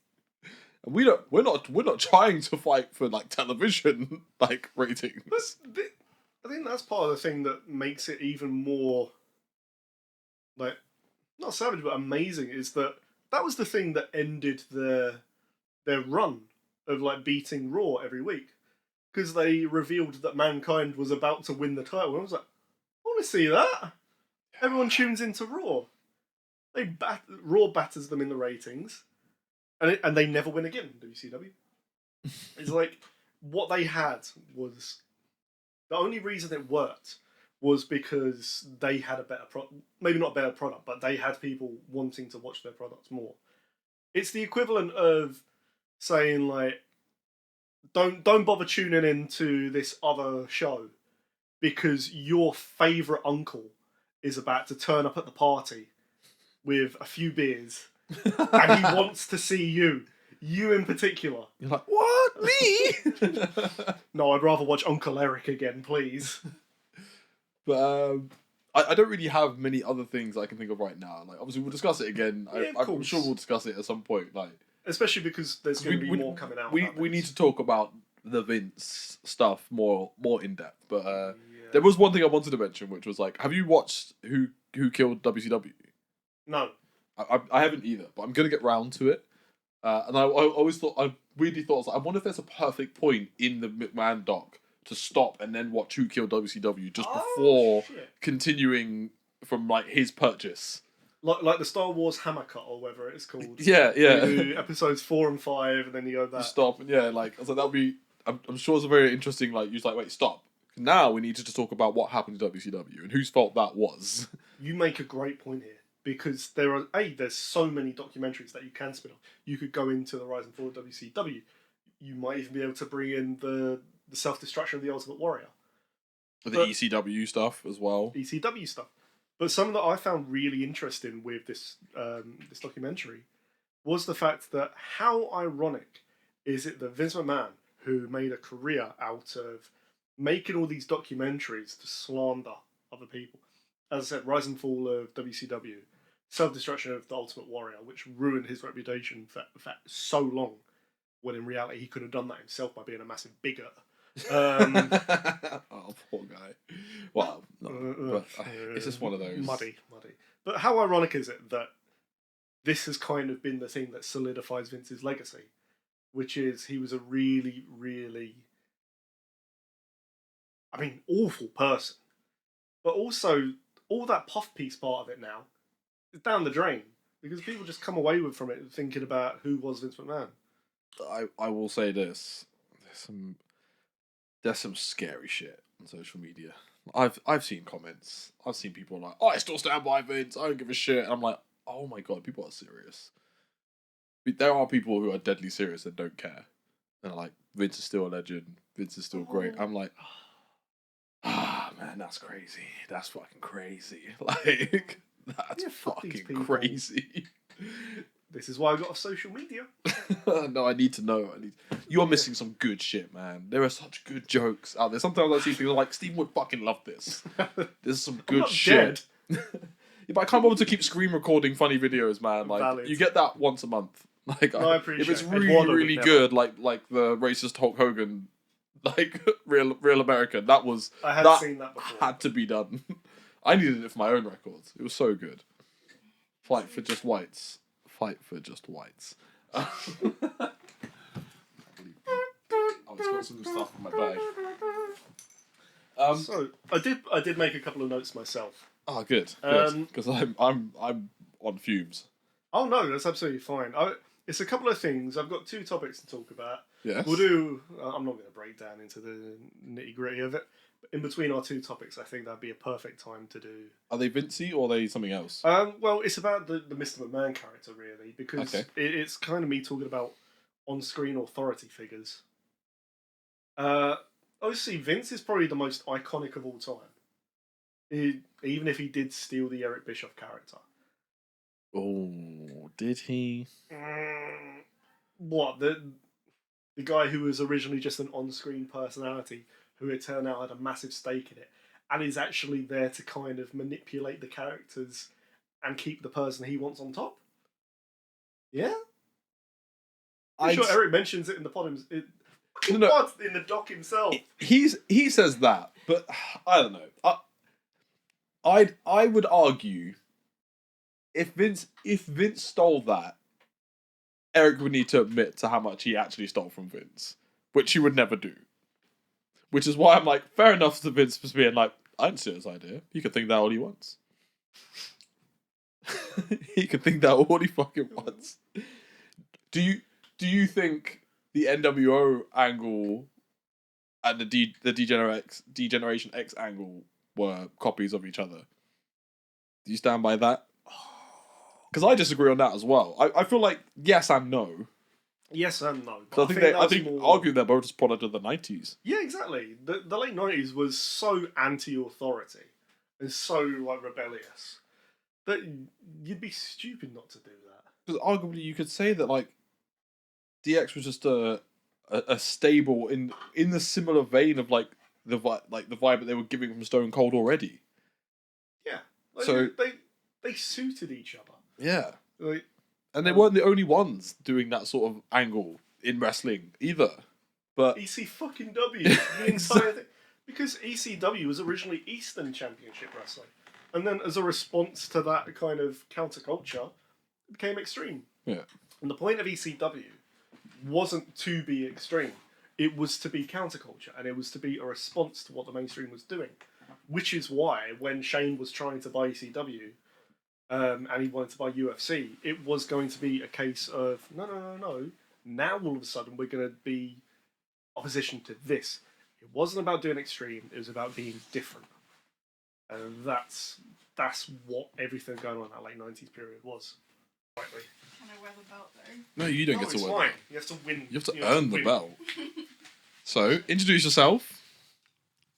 We're not trying to fight for like television like ratings. I think that's part of the thing that makes it even more like not savage but amazing, is that was the thing that ended their run of like beating Raw every week, because they revealed that Mankind was about to win the title. And I was like, I want to see that. Everyone tunes into Raw. Raw batters them in the ratings. And they never win again, WCW. It's like, what they had was... The only reason it worked was because they had a better product. Maybe not a better product, but they had people wanting to watch their products more. It's the equivalent of saying, like, don't bother tuning into this other show because your favourite uncle is about to turn up at the party with a few beers... and he wants to see you in particular. You're like, what? Me? No, I'd rather watch Uncle Eric again, please. But I don't really have many other things I can think of right now. Like, obviously we'll discuss it again. Yeah, I'm sure we'll discuss it at some point. Like, especially because there's going to be more coming out. We need to talk about the Vince stuff more in depth. But there was one thing I wanted to mention, which was like, have you watched Who Killed WCW? No. I haven't either, but I'm going to get round to it. And I always thought, I weirdly thought, I was like, I wonder if there's a perfect point in the McMahon doc to stop and then watch Who Killed WCW just before continuing from like his purchase. Like the Star Wars Hammer Cut or whatever it's called. Yeah. You do episodes 4 and 5, and then you go that. You stop, and like I was like, that'll be. I'm sure it's a very interesting. Like, you're like, wait, stop. Now we need to just talk about what happened to WCW and whose fault that was. You make a great point here because there's so many documentaries that you can spin off. You could go into the rise and fall of WCW. You might even be able to bring in the self-destruction of the Ultimate Warrior. The ECW stuff as well. ECW stuff. But something that I found really interesting with this this documentary was the fact that how ironic is it that Vince McMahon, who made a career out of making all these documentaries to slander other people, as I said, Rise and Fall of WCW, Self-Destruction of the Ultimate Warrior, which ruined his reputation for so long, when in reality he could have done that himself by being a massive bigot. Oh, poor guy. Well, it's just one of those. Muddy. But how ironic is it that this has kind of been the thing that solidifies Vince's legacy, which is he was a really, really, awful person. But also, all that puff piece part of it now is down the drain because people just come away from it thinking about who was Vince McMahon. I will say this: there's some scary shit on social media. I've seen comments. I've seen people like, "Oh, I still stand by Vince. I don't give a shit." And I'm like, "Oh my god, people are serious." There are people who are deadly serious and don't care. And like, Vince is still a legend. Vince is still great. I'm like, man, that's crazy. That's fucking crazy. Like, that's fucking crazy. This is why I got off social media. No, I need to know. You're missing some good shit, man. There are such good jokes out there. Sometimes I see people like, Steve would fucking love this. There's some good shit. Yeah, but I can't bother to keep screen recording funny videos, man. Like, Valid. You get that once a month. Like, I appreciate if it's it. really good, like the racist Hulk Hogan, like real American, I seen that before. Had to be done. I needed it for my own records. It was so good. Fight for just whites. Fight for just whites. Oh, it's got some stuff in my bag. So I did make a couple of notes myself. Oh, good. Because I'm on fumes. Oh no, that's absolutely fine. It's a couple of things. I've got 2 topics to talk about. Yes. We'll do. I'm not going to break down into the nitty gritty of it. But in between our 2 topics, I think that'd be a perfect time to do. Are they Vincey or are they something else? Well, it's about the Mr. McMahon character really, because it's kind of me talking about on-screen authority figures. Obviously, Vince is probably the most iconic of all time. Even if he did steal the Eric Bischoff character. Oh, did he? What, the guy who was originally just an on-screen personality who it turned out had a massive stake in it and is actually there to kind of manipulate the characters and keep the person he wants on top? Yeah? I'm sure Eric mentions it in the pod. In the doc himself. He says that, but I don't know. I would argue if Vince stole that, Eric would need to admit to how much he actually stole from Vince, which he would never do. Which is why I'm like, fair enough to Vince for being like, I didn't steal his idea. He can think that all he wants. He can think that all he fucking wants. Do you think the NWO angle and the Degeneration X angle were copies of each other? Do you stand by that? Because I disagree on that as well. I feel like yes and no. Yes and no. So I think arguably they're both just product of the 90s. Yeah, exactly. The late 90s was so anti-authority and so like rebellious that you'd be stupid not to do that. Because arguably you could say that like DX was just a stable in the similar vein of like the vibe that they were giving from Stone Cold already. Yeah. So they suited each other. Yeah. Like, and they weren't the only ones doing that sort of angle in wrestling either. But ECW, the entire thing. Because ECW was originally Eastern Championship Wrestling. And then as a response to that kind of counterculture, it became Extreme. Yeah. And the point of ECW wasn't to be extreme. It was to be counterculture, and it was to be a response to what the mainstream was doing. Which is why, when Shane was trying to buy ECW, and he wanted to buy UFC, it was going to be a case of, no. Now, all of a sudden, we're going to be opposition to this. It wasn't about doing extreme, it was about being different. And that's what everything going on in that late 90s period was. Rightly. Can I wear the belt though? No, you don't No, get to it's wear. fine. You have to win. You have to earn the win. belt. So, introduce yourself.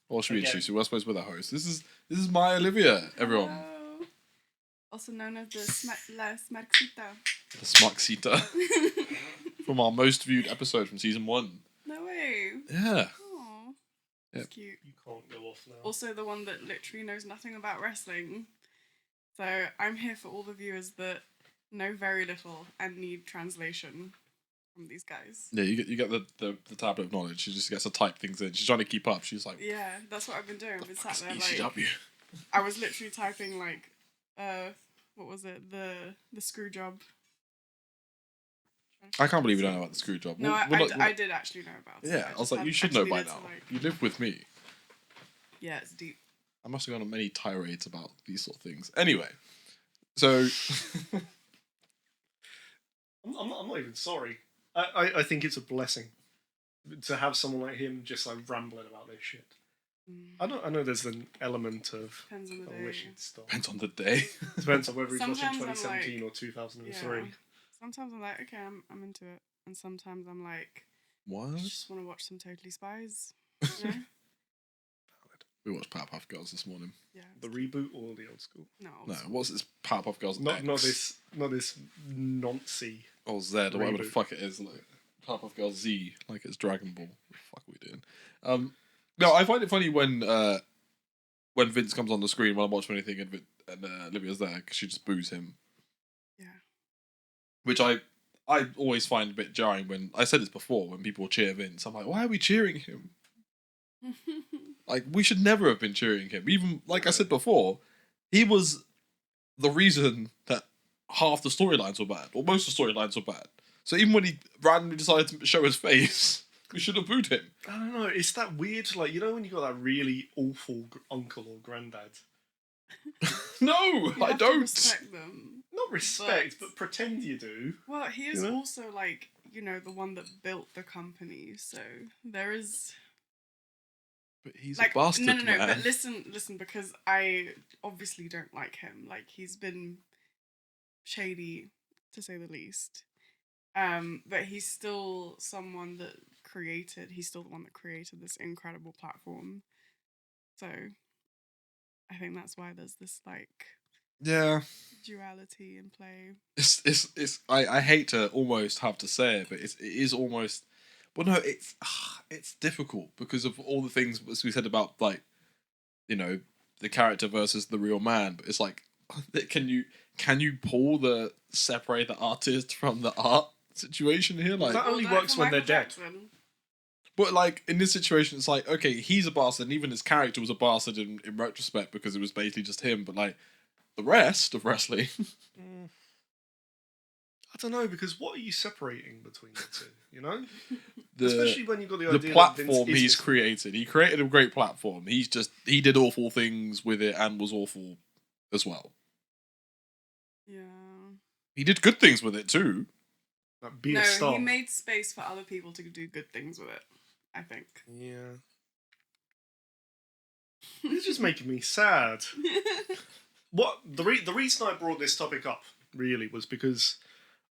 Or should we Again. introduce you? We're supposed to be the host. This is my Olivia, everyone. Hello. Also known as the Smarkzita. The Smarktita. From our most viewed episode from season 1. No way. Yeah. Aww. Yep. That's cute. You can't go off now. Also the one that literally knows nothing about wrestling. So I'm here for all the viewers that know very little and need translation from these guys. Yeah, you get the tablet of knowledge. She just gets to type things in. She's trying to keep up. She's like, Yeah, that's what I've been doing. I've been sat there ECW. like I was literally typing like what was it? The screw job. I can't believe you don't know about the screw job. No, I did actually know about it. Yeah, I was just like, you haven't should know actually by needed now. to, like- You live with me. Yeah, it's deep. I must have gone on many tirades about these sort of things. Anyway, so I'm not even sorry. I think it's a blessing to have someone like him just like rambling about this shit. I know there's an element of Depends on the I day. wish it'd stop. depends on the day. Depends on whether he's watching Sometimes I'm 2017 like- or 2003. Yeah. Sometimes I'm like, okay, I'm into it, and sometimes I'm like, I What? just want to watch some Totally Spies. You know? We watched Powerpuff Girls this morning. Yeah. The reboot or the old school? No. No, what's this Powerpuff Girls Not X? not this noncy. Or Z, or whatever the Reboot. fuck it is. Like Powerpuff Girls Z, like it's Dragon Ball. What the fuck are we doing? No, I find it funny when Vince comes on the screen when I'm watching anything and Olivia's there because she just boos him. Yeah. Which I always find a bit jarring when I said this before when people cheer Vince. I'm like, why are we cheering him? Like we should never have been cheering him. Even like I said before, he was the reason that half the storylines were bad, or most of the storylines were bad. So even when he randomly decided to show his face, we should have booed him. I don't know. It's that weird, like, you know, when you got that really awful uncle or granddad. No, You I have to don't. respect them. Not respect, but pretend you do. Well, he is You know? also like, you know, the one that built the company, so there is But he's like a bastard, no, man. but listen, because I obviously don't like him. Like he's been shady to say the least. But he's still someone that he's still the one that created this incredible platform. So I think that's why there's this like Yeah, duality in play. it's. I hate to almost have to say it, but it is almost. Well, no, it's difficult because of all the things as we said about like, you know, the character versus the real man. But it's like, can you separate the artist from the art situation here? Like, That only Well, works for when they're Michael dead. Jackson. but like in this situation, it's like okay, he's a bastard, and even his character was a bastard in retrospect because it was basically just him. But like the rest of wrestling, I don't know, because what are you separating between the two? You know, the especially when you've got the idea that platform Vince is he's this- created. He created a great platform. He did awful things with it and was awful as well. Yeah. He did good things with it too. like, be No, a star. he made space for other people to do good things with it, I think. Yeah, it's just making me sad. What the reason I brought this topic up really was because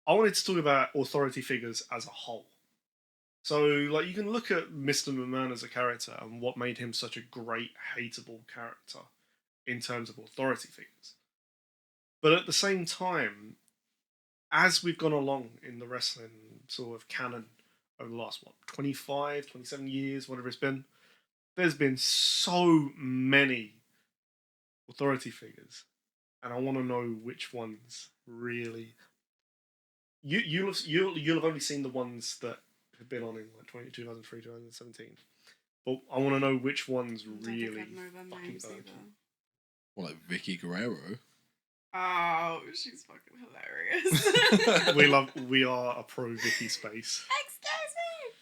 I wanted to talk about authority figures as a whole. So, like, you can look at Mr. McMahon as a character and what made him such a great, hateable character in terms of authority figures. But at the same time, as we've gone along in the wrestling sort of canon over the last, 25, 27 years, whatever it's been, there's been so many authority figures. And I want to know which ones really... You'll have only seen the ones that have been on in like 2003, 2017. But I want to know which ones I don't really think I'd know their fucking names burned. either. Well, like Vicky Guerrero. Oh, she's fucking hilarious. We are a pro Vicky space.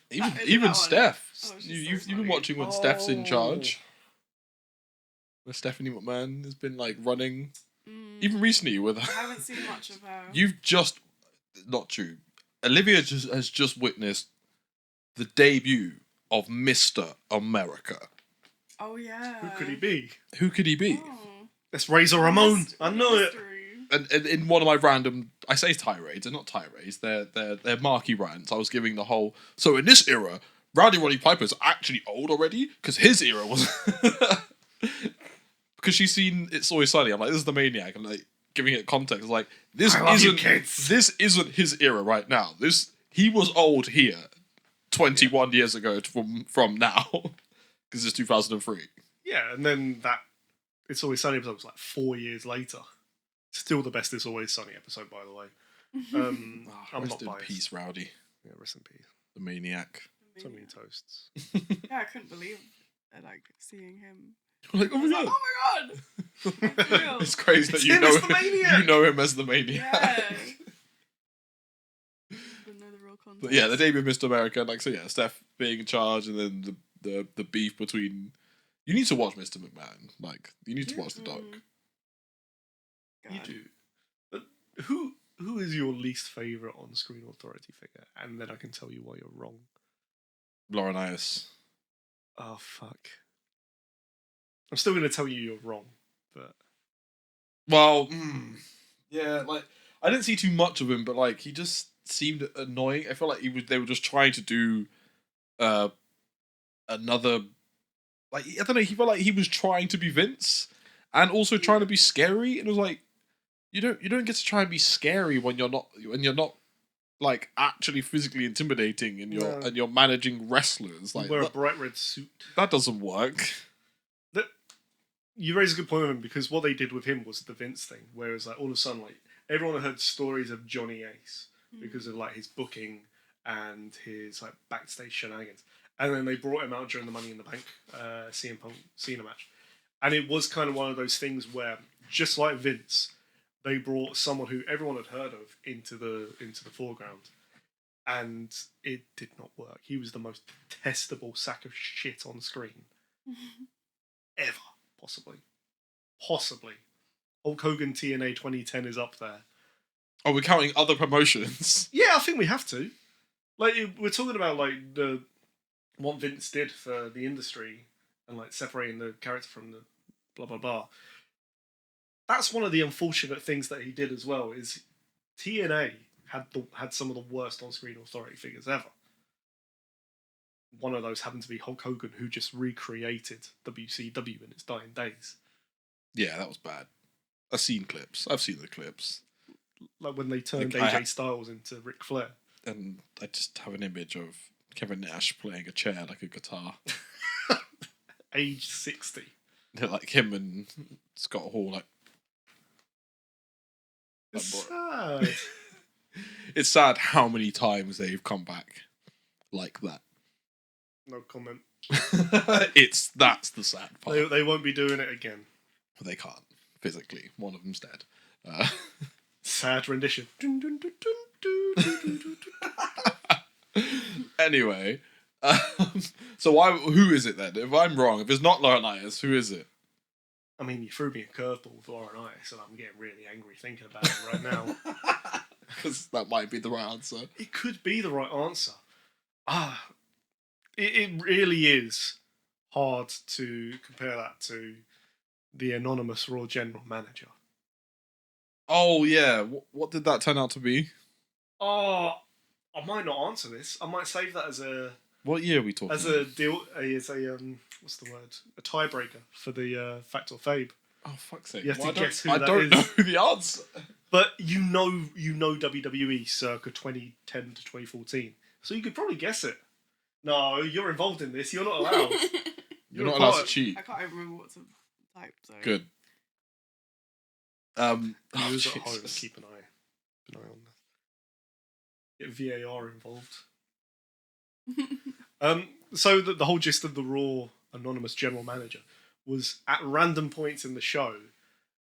Excuse me. Is it Even that one? Steph. Oh, she's You've so been funny. watching when Steph's in Oh. charge. Where Stephanie McMahon has been like running. Mm, Even recently with I her. haven't seen much of her. You've just not true. Olivia has just witnessed the debut of Mr. America. Oh yeah. Who could he be? Who could he be? Oh. That's Razor Ramon. Myst- I know it. mystery. And in one of my random, I say tirades, they're not tirades, they're marquee rants. I was giving the whole. So in this era, Rowdy Roddy Piper's actually old already because his era was. Because she's seen It's Always Sunny. I'm like, this is the Maniac. I'm like giving it context. Like this I love you, isn't kids. this isn't his era right now. He was old here, 21 years ago from now, because it's 2003. Yeah, and then that It's Always Sunny episode was like 4 years later. Still the best It's Always Sunny episode, by the way. I'm Rest not in biased. peace, Rowdy, Yeah, rest in peace. the Maniac. So many toasts. Yeah, I couldn't believe like seeing him. Like, oh I was my like, god. oh my god! For real. It's crazy that It's you him know as the Maniac! you know him as the Maniac. Yeah. Didn't know the real context. But yeah, the debut of Mr. America, like so yeah, Steph being in charge and then the beef between you need to watch Mr. McMahon. Like you need to watch the doc. You God. do. But who is your least favourite on-screen authority figure? And then I can tell you why you're wrong. Laurinaitis. Oh, fuck. I'm still going to tell you you're wrong, but... Well, yeah, like I didn't see too much of him, but like he just seemed annoying. I felt like they were just trying to do another like I don't know, he felt like he was trying to be Vince and also trying to be scary, and it was like you don't get to try and be scary when you're not like actually physically intimidating and you're managing wrestlers. Like wear a bright red suit. that doesn't work. You raise a good point with him, because what they did with him was the Vince thing, whereas like all of a sudden like everyone had heard stories of Johnny Ace because of like his booking and his like backstage shenanigans, and then they brought him out during the Money in the Bank CM Punk Cena match, and it was kind of one of those things where just like Vince, they brought someone who everyone had heard of into the foreground, and it did not work. He was the most detestable sack of shit on screen ever. Possibly. Hulk Hogan TNA 2010 is up there. Oh, we're counting other promotions. Yeah, I think we have to. Like, we're talking about like what Vince did for the industry and like separating the character from the blah blah blah. That's one of the unfortunate things that he did as well. Is TNA had some of the worst on-screen authority figures ever. One of those happened to be Hulk Hogan, who just recreated WCW in its dying days. Yeah, that was bad. I've seen clips. I've seen the clips. Like when they turned Like, AJ Styles into Ric Flair. And I just have an image of Kevin Nash playing a chair like a guitar. Age 60. Like him and Scott Hall. Like It's sad. it's sad how many times they've come back like that. No comment. That's the sad part. They won't be doing it again. They can't physically. One of them's dead. Sad rendition. Dun, dun, dun, dun, dun, dun, dun, dun. Anyway, so who is it then? If I'm wrong, if it's not Laurinaitis, who is it? I mean, you threw me a curveball with Laurinaitis, and I'm getting really angry thinking about it right now. Because that might be the right answer. It could be the right answer. It really is hard to compare that to the anonymous Raw General Manager. Oh yeah, what did that turn out to be? Oh, I might not answer this. I might save that as What year are we talking? a what's the word? A tiebreaker for the Fact or Fabe. Oh fuck's sake! You have to Well, guess who I that don't is. know the answer. But you know WWE circa 2010 to 2014, so you could probably guess it. No, you're involved in this. You're not allowed. You're not a allowed part- to cheat. I can't even remember what to type. So. Good. Viewers at home, Jesus. keep an eye on that. Get VAR involved. So the whole gist of the Raw anonymous general manager was at random points in the show,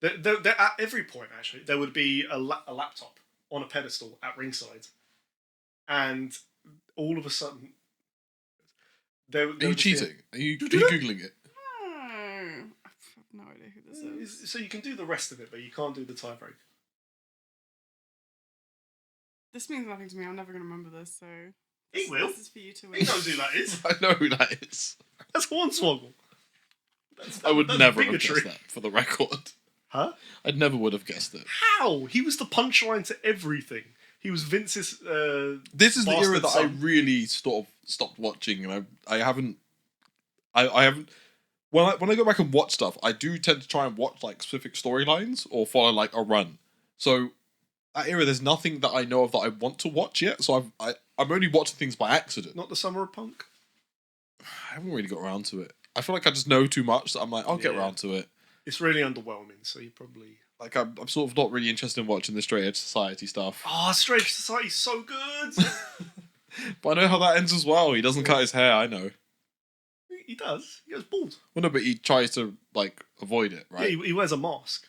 There, at every point, actually, there would be a laptop on a pedestal at ringside, and all of a sudden, Are you cheating? Are you googling it? I have no idea who this is. So you can do the rest of it, but you can't do the tiebreak. This means nothing to me. I'm never going to remember this, so... He will. This is for you to win. He knows who that is. I know who that is. That's Hornswoggle. I would never have bigotry. guessed that, for the record. Huh? I never would have guessed it. How? He was the punchline to everything. He was Vince's. This is the era that son. I really sort of stopped watching, and I haven't. I haven't. When I go back and watch stuff, I do tend to try and watch like specific storylines or follow like a run. So that era, there's nothing that I know of that I want to watch yet. So I'm only watching things by accident. Not the Summer of Punk. I haven't really got around to it. I feel like I just know too much that I'm like, I'll get around to it. It's really underwhelming, so you probably... Like, I'm sort of not really interested in watching the Straight Edge Society stuff. Oh, Straight Edge Society's so good! But I know how that ends as well. He doesn't cut his hair, I know. He does. He goes bald. Well, no, but he tries to, like, avoid it, right? Yeah, he wears a mask.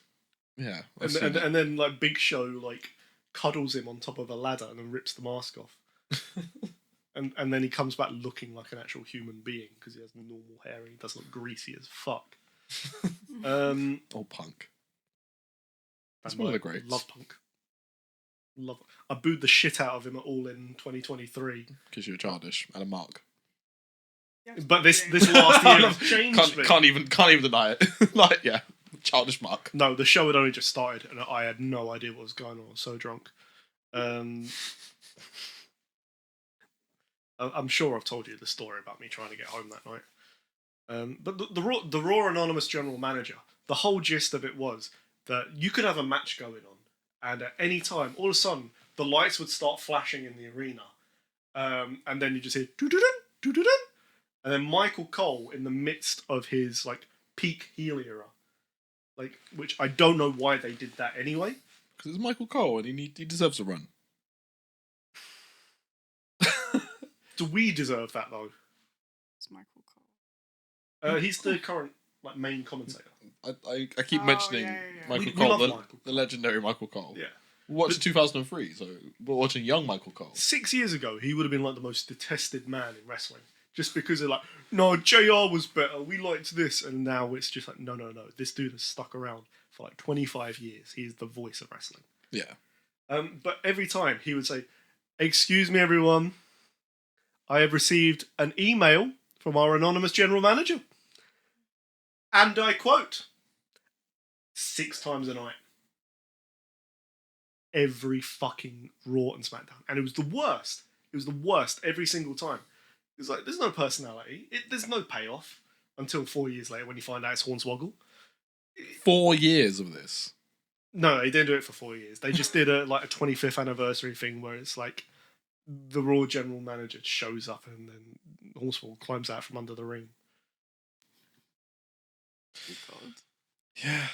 Yeah. And then, like, Big Show, like, cuddles him on top of a ladder and then rips the mask off. and then he comes back looking like an actual human being because he has normal hair and he does look greasy as fuck. Oh, Punk. That's one of the greats. Love Punk. Love. I booed the shit out of him at All In 2023 because you're childish and a mark. But this last year has changed me. Can't even deny it. Like, yeah, childish mark. No, the show had only just started and I had no idea what was going on. I was so drunk. I'm sure I've told you the story about me trying to get home that night. But the Raw Anonymous General Manager, the whole gist of it was that you could have a match going on, and at any time, all of a sudden, the lights would start flashing in the arena, and then you just hear doo-doo-dun, doo-doo-dun, and then Michael Cole in the midst of his like peak heel era, like which I don't know why they did that anyway. Because it's Michael Cole and he deserves a run. Do we deserve that though? It's Michael Cole. He's the current like main commentator. I keep mentioning Michael We Cole, love the Michael Cole. the legendary Michael Cole. Yeah. We watched 2003, so we're watching young Michael Cole. 6 years ago, he would have been like the most detested man in wrestling. Just because they're like, no, JR was better, we liked this. And now it's just like, no. This dude has stuck around for like 25 years. He's the voice of wrestling. Yeah. But every time he would say, excuse me, everyone. I have received an email from our anonymous general manager. And I quote, 6 times a night. Every fucking Raw and SmackDown. And it was the worst. It was the worst every single time. It was like, there's no personality. There's no payoff until 4 years later when you find out it's Hornswoggle. 4 years of this. No, they didn't do it for 4 years. They just did a 25th anniversary thing where it's like the Raw general manager shows up and then Hornswoggle climbs out from under the ring. Oh, God. Yeah.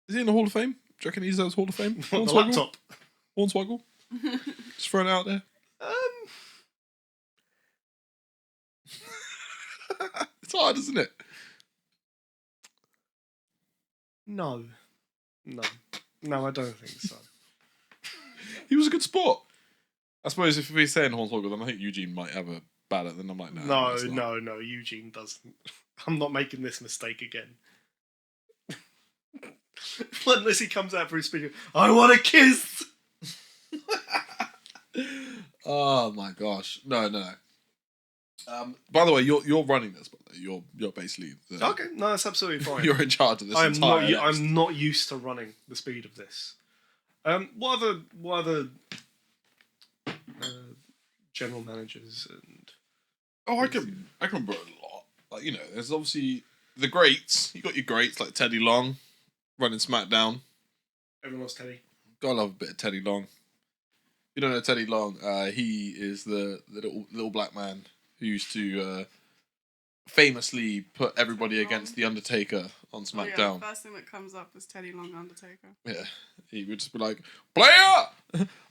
Is he in the Hall of Fame? Do you reckon he deserves Hall of Fame? The laptop. Hornswoggle? Just throw it out there. It's hard, isn't it? No, I don't think so. He was a good sport. I suppose if we're saying Hornswoggle, then I think Eugene might have a bad at. Then I'm like, no, Eugene doesn't. I'm not making this mistake again. Unless he comes out for his speech, I want a kiss. Oh my gosh, no. By the way, you're running this, but you're basically okay. No, that's absolutely fine. You're in charge of this. I'm not used to running the speed of this. What other general managers and? Oh, I can remember a lot. Like, you know, there's obviously the greats. You got your greats like Teddy Long, running SmackDown. Everyone loves Teddy. Gotta love a bit of Teddy Long. If you don't know Teddy Long, he is the little black man who used to famously put everybody against The Undertaker on SmackDown. Oh, yeah, the first thing that comes up is Teddy Long Undertaker. Yeah, he would just be like, "Player,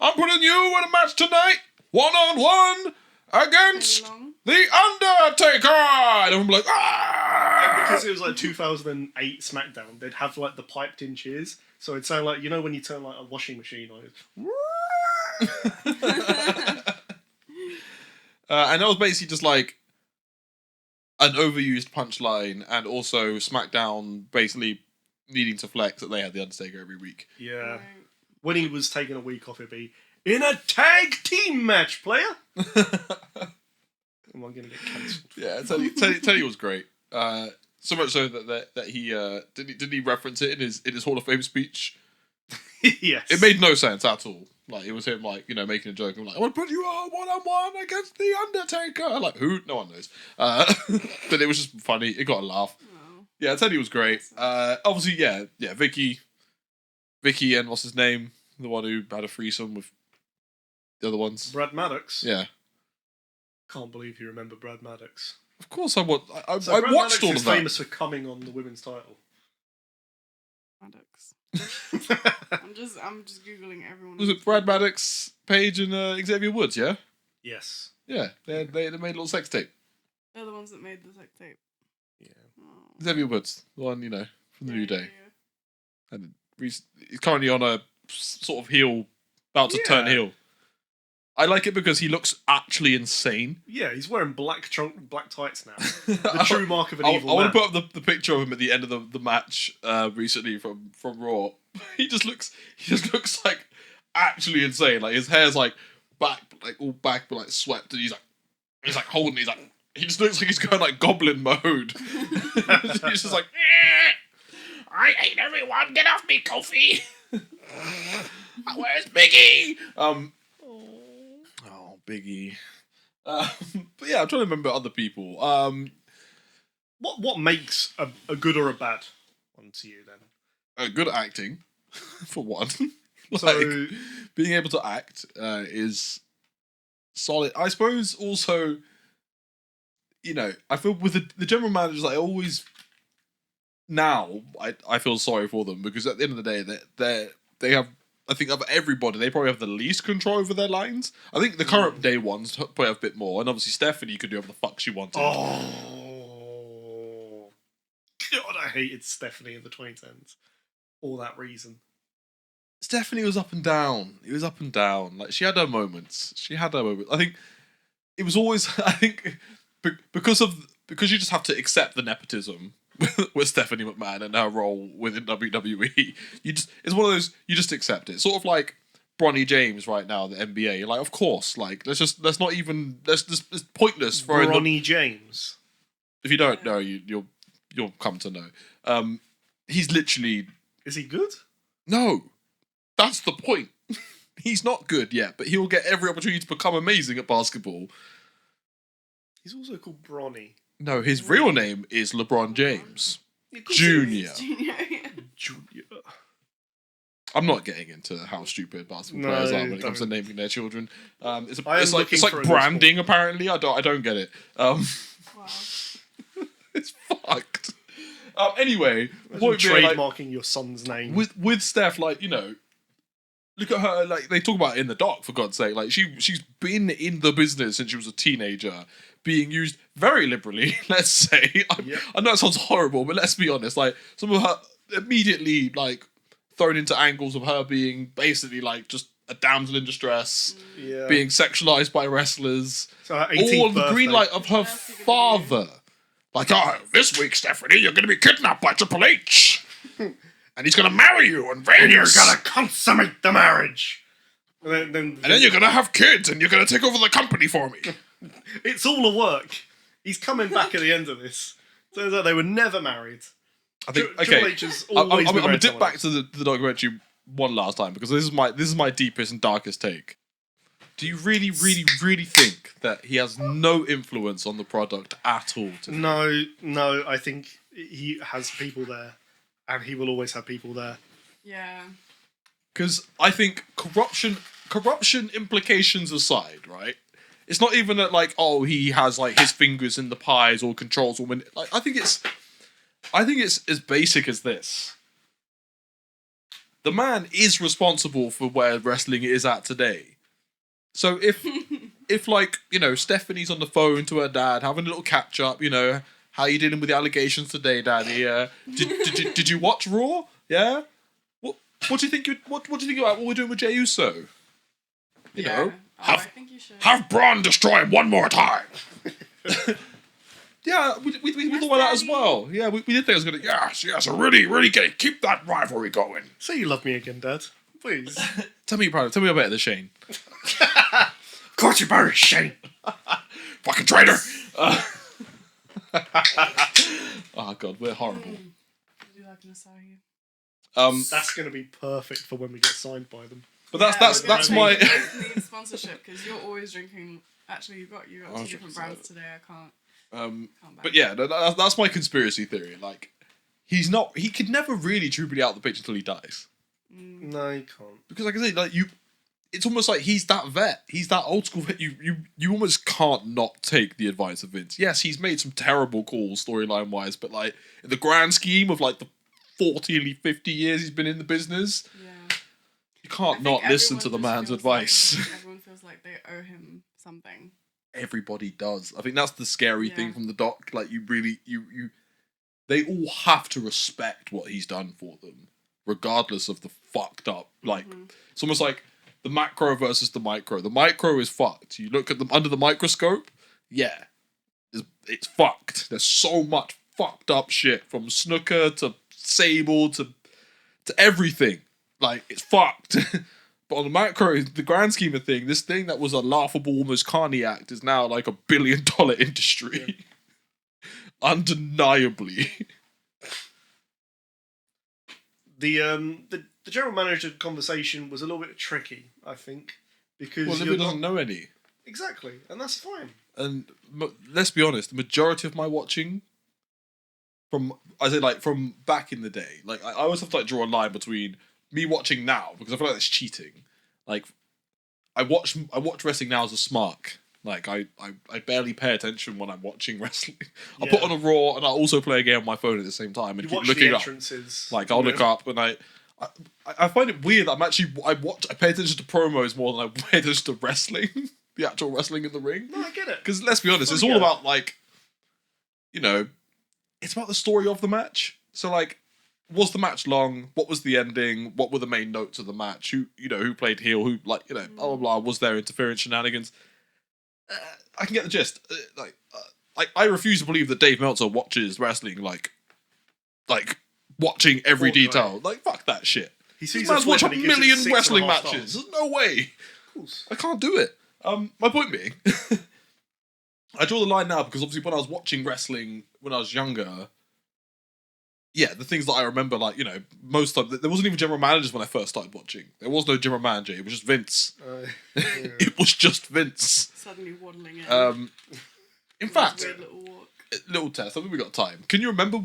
I'm putting you in a match tonight, 1-on-1 against Long. The Undertaker! And everyone be like, And ah! because it was like 2008 SmackDown, they'd have like the piped in cheers. So it'd sound like, you know when you turn like a washing machine on it. And that was basically just like an overused punchline, and also SmackDown basically needing to flex that they had The Undertaker every week. Yeah. Right. When he was taking a week off, it'd be, in a tag team match, player! Am I going to get cancelled? Yeah, Teddy was great. So much so that he didn't he reference it in his Hall of Fame speech. Yes. It made no sense at all. Like, it was him, like, you know, making a joke. I'm like, I want to put you on one-on-one against The Undertaker. Like, who? No one knows. But it was just funny. It got a laugh. Oh. Yeah, Teddy was great. Obviously, yeah, Vicky and what's his name? The one who had a threesome with the other ones. Brad Maddox. Yeah. Can't believe you remember Brad Maddox. Of course I would. I So Brad watched Maddox all is of that. famous for coming on the women's title. Maddox. I'm just googling everyone. Was it Brad Maddox, Paige, and Xavier Woods, yeah? Yes. Yeah, they made a little sex tape. They're the ones that made the sex tape. Yeah. Oh. Xavier Woods, the one, you know, from the New Day. Yeah. And he's currently on a sort of heel, about to turn heel. I like it because he looks actually insane. Yeah, he's wearing black tights now. The true mark of an evil I man. want to put up the picture of him at the end of the match recently from Raw. He just looks like actually insane. Like, his hair's like back, like all back, but like swept, and he's like holding. He just looks like he's going like goblin mode. He's just like, I hate everyone. Get off me, Kofi. Where's Biggie? Oh, Biggie. But yeah, I'm trying to remember other people. What makes a good or a bad one to you then? Good acting, for one. So Being able to act is solid. I suppose also, you know, I feel with the general managers, I always now I feel sorry for them, because at the end of the day, they have, I think, of everybody, they probably have the least control over their lines. I think the current day ones probably have a bit more, and obviously Stephanie could do whatever the fuck she wanted. Oh, God, I hated Stephanie in the 2010s. For that reason. Stephanie was up and down. It was up and down. Like, she had her moments. I think it was always, I think, because you just have to accept the nepotism with Stephanie McMahon and her role within WWE. It's one of those, you just accept it. Sort of like Bronny James right now, the NBA. You're like, of course, like, it's pointless for Bronny James. If you don't know, you'll come to know. He's literally, Is he good? no. That's the point. He's not good yet, but he'll get every opportunity to become amazing at basketball. He's also called Bronny. No, his real name is LeBron James Yeah, of course Junior. Junior. Junior. I'm not getting into how stupid basketball No, players are when it comes to don't. naming their children. It's I am like looking for a new branding. Apparently, I don't get it. Wow. It's fucked. Anyway, You're point being, like, trademarking your son's name. with Steph, like, you know, look at her. Like, they talk about it in the doc, for God's sake. Like, she's been in the business since she was a teenager, being used very liberally. Let's say. I know it sounds horrible, but let's be honest. Like, some of her immediately, like, thrown into angles of her being basically like just a damsel in distress, being sexualized by wrestlers, So her all 18th on the green birthday. light of her father. Like, oh, this week, Stephanie, you're going to be kidnapped by Triple H. And he's going to marry you in Vegas. And you're gonna consummate the marriage. And then you're going to have kids, and you're going to take over the company for me. it's all a work. He's coming back at the end of this. Turns out they were never married. I think, Triple okay, H has always I'm been going to married dip back else. to the documentary one last time, because this is my deepest and darkest take. Do you really, really, really think that he has no influence on the product at all? No, I think he has people there, and he will always have people there. Yeah. Because I think corruption implications aside, right? It's not even that, like, oh, he has like his fingers in the pies or controls women. Like, I think it's as basic as this. The man is responsible for where wrestling is at today. So if if like, you know, Stephanie's on the phone to her dad, having a little catch up, you know, how you dealing with the allegations today, Daddy? Did you watch Raw? Yeah. What do you think? What do you think about what we're doing with Jey Uso? You know, I think you should. have Braun destroy him one more time. Yeah, we thought about that as well. Yeah, we did think it was gonna. Yes, really keep that rivalry going. Say you love me again, Dad. Please. Tell me you're proud. Tell me you're better than Shane. Of course you're better, Shane. Fucking traitor. Oh god, we're horrible. I do like an Asahi. That's gonna be perfect for when we get signed by them. But that's my. You both need sponsorship because you're always drinking. Actually, you got 2 different brands today. I can't. But yeah, that's my conspiracy theory. Like, he could never really truly be out of the picture until he dies. No, you can't. Because like I say, like it's almost like he's that vet. He's that old school vet. You almost can't not take the advice of Vince. Yes, he's made some terrible calls storyline wise, but like in the grand scheme of like the 40, 50 years he's been in the business, you can't not listen to the man's advice. Everyone feels like they owe him something. Everybody does. I think that's the scary thing from the doc. Like you they all have to respect what he's done for them, regardless of the fucked up. Like it's almost like the macro versus the micro. The micro is fucked. You look at them under the microscope. Yeah, it's fucked. There's so much fucked up shit from Snooker to Sable to everything. Like it's fucked. But on the macro, the grand scheme of thing, this thing that was a laughable, almost carny act is now like $1 billion industry. Yeah. Undeniably. The general manager conversation was a little bit tricky, I think, because Olivia doesn't know any. Exactly, and that's fine. And let's be honest, the majority of my watching from back in the day, like I always have to like draw a line between me watching now, because I feel like that's cheating. Like, I watch wrestling now as a smark. Like, I barely pay attention when I'm watching wrestling. I put on a Raw and I also play a game on my phone at the same time and keep looking up. Like, I'll look up and I find it weird that I pay attention to promos more than I pay attention to wrestling. The actual wrestling in the ring. No, I get it. Because let's be honest, it's all about like, you know, it's about the story of the match. So like, was the match long? What was the ending? What were the main notes of the match? Who played heel? Who blah blah blah? Was there interference, shenanigans? I can get the gist. I refuse to believe that Dave Meltzer watches wrestling like watching every detail. Like fuck that shit. This man's watched 1 million wrestling matches. There's no way. Of course. I can't do it. My point being, I draw the line now because obviously when I was watching wrestling when I was younger. Yeah, the things that I remember, like, you know, most of there wasn't even general managers when I first started watching. There was no general manager. It was just Vince. It was just Vince. Suddenly waddling in. In fact, weird little walk. Little test. I think we got time. Can you remember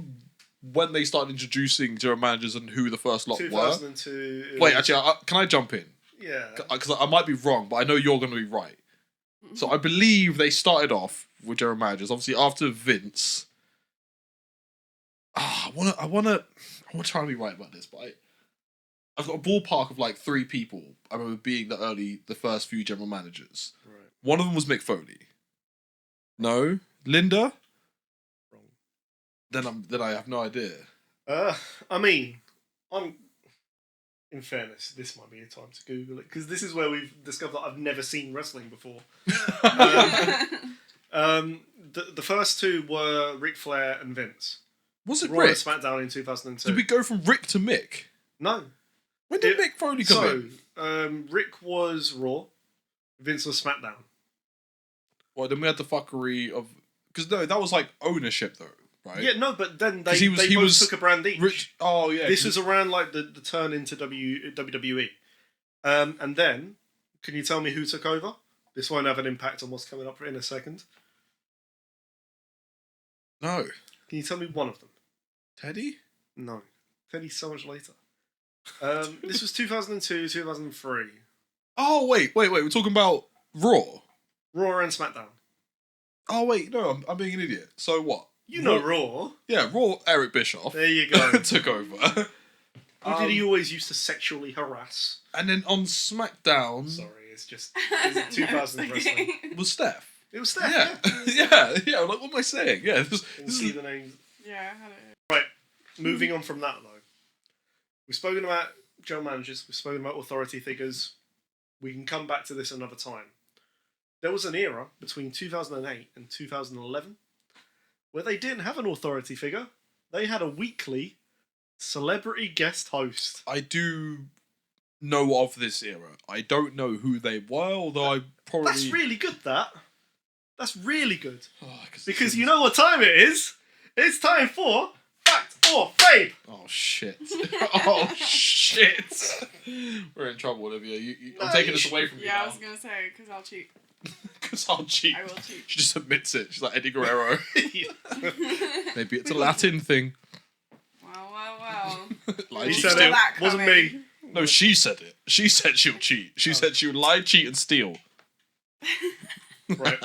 when they started introducing general managers and who the first lot 2002. were? Wait, actually, can I jump in? Yeah. Because I might be wrong, but I know you're going to be right. So I believe they started off with general managers. Obviously, after Vince. I want to try and be right about this, but I've got a ballpark of like 3 people I remember being the first few general managers. Right. One of them was Mick Foley. No, Linda. Wrong. Then I have no idea. I mean, in fairness, this might be a time to Google it because this is where we've discovered that I've never seen wrestling before. The first 2 were Ric Flair and Vince. Was it Raw Rick? and SmackDown in 2002. Did we go from Rick to Mick? No. When did Mick Foley come in? Rick was Raw, Vince was SmackDown. Well, then we had the fuckery of... Because no, that was like ownership though, right? Yeah, no, but then they both took a brand each. Oh, yeah. This was around like the turn into WWE. And then, can you tell me who took over? This won't have an impact on what's coming up in a second. No. Can you tell me one of them? Teddy? No. Teddy's so much later. This was 2002, 2003. Oh, wait. We're talking about Raw? Raw and SmackDown. Oh, wait. No, I'm being an idiot. So what? You know Raw. Yeah, Raw, Eric Bischoff. There you go. Took over. Who did he always used to sexually harass? And then on SmackDown... Sorry, It's just it's 2000 wrestling. Was Steph? It was Steph. Yeah. Like, what am I saying? Yeah, this See is the names. Yeah, I had it. Right. Moving on from that though, we've spoken about general managers. We've spoken about authority figures. We can come back to this another time. There was an era between 2008 and 2011 where they didn't have an authority figure. They had a weekly celebrity guest host. I do know of this era. I don't know who they were, although I probably... That's really good, that. That's really good. Oh, Because you know what time it is? It's time for Fact or Fave! Oh, shit. Oh, shit. We're in trouble, Olivia. I'm taking this away from you Yeah, now. I was going to say, because I'll cheat. Because I'll cheat. I will cheat. She just admits it. She's like Eddie Guerrero. Maybe it's a Latin thing. Wow. Lie, He cheat, said steal. it. Wasn't me. No, she said it. She said she'll cheat. She said she would lie, cheat, and steal. Right.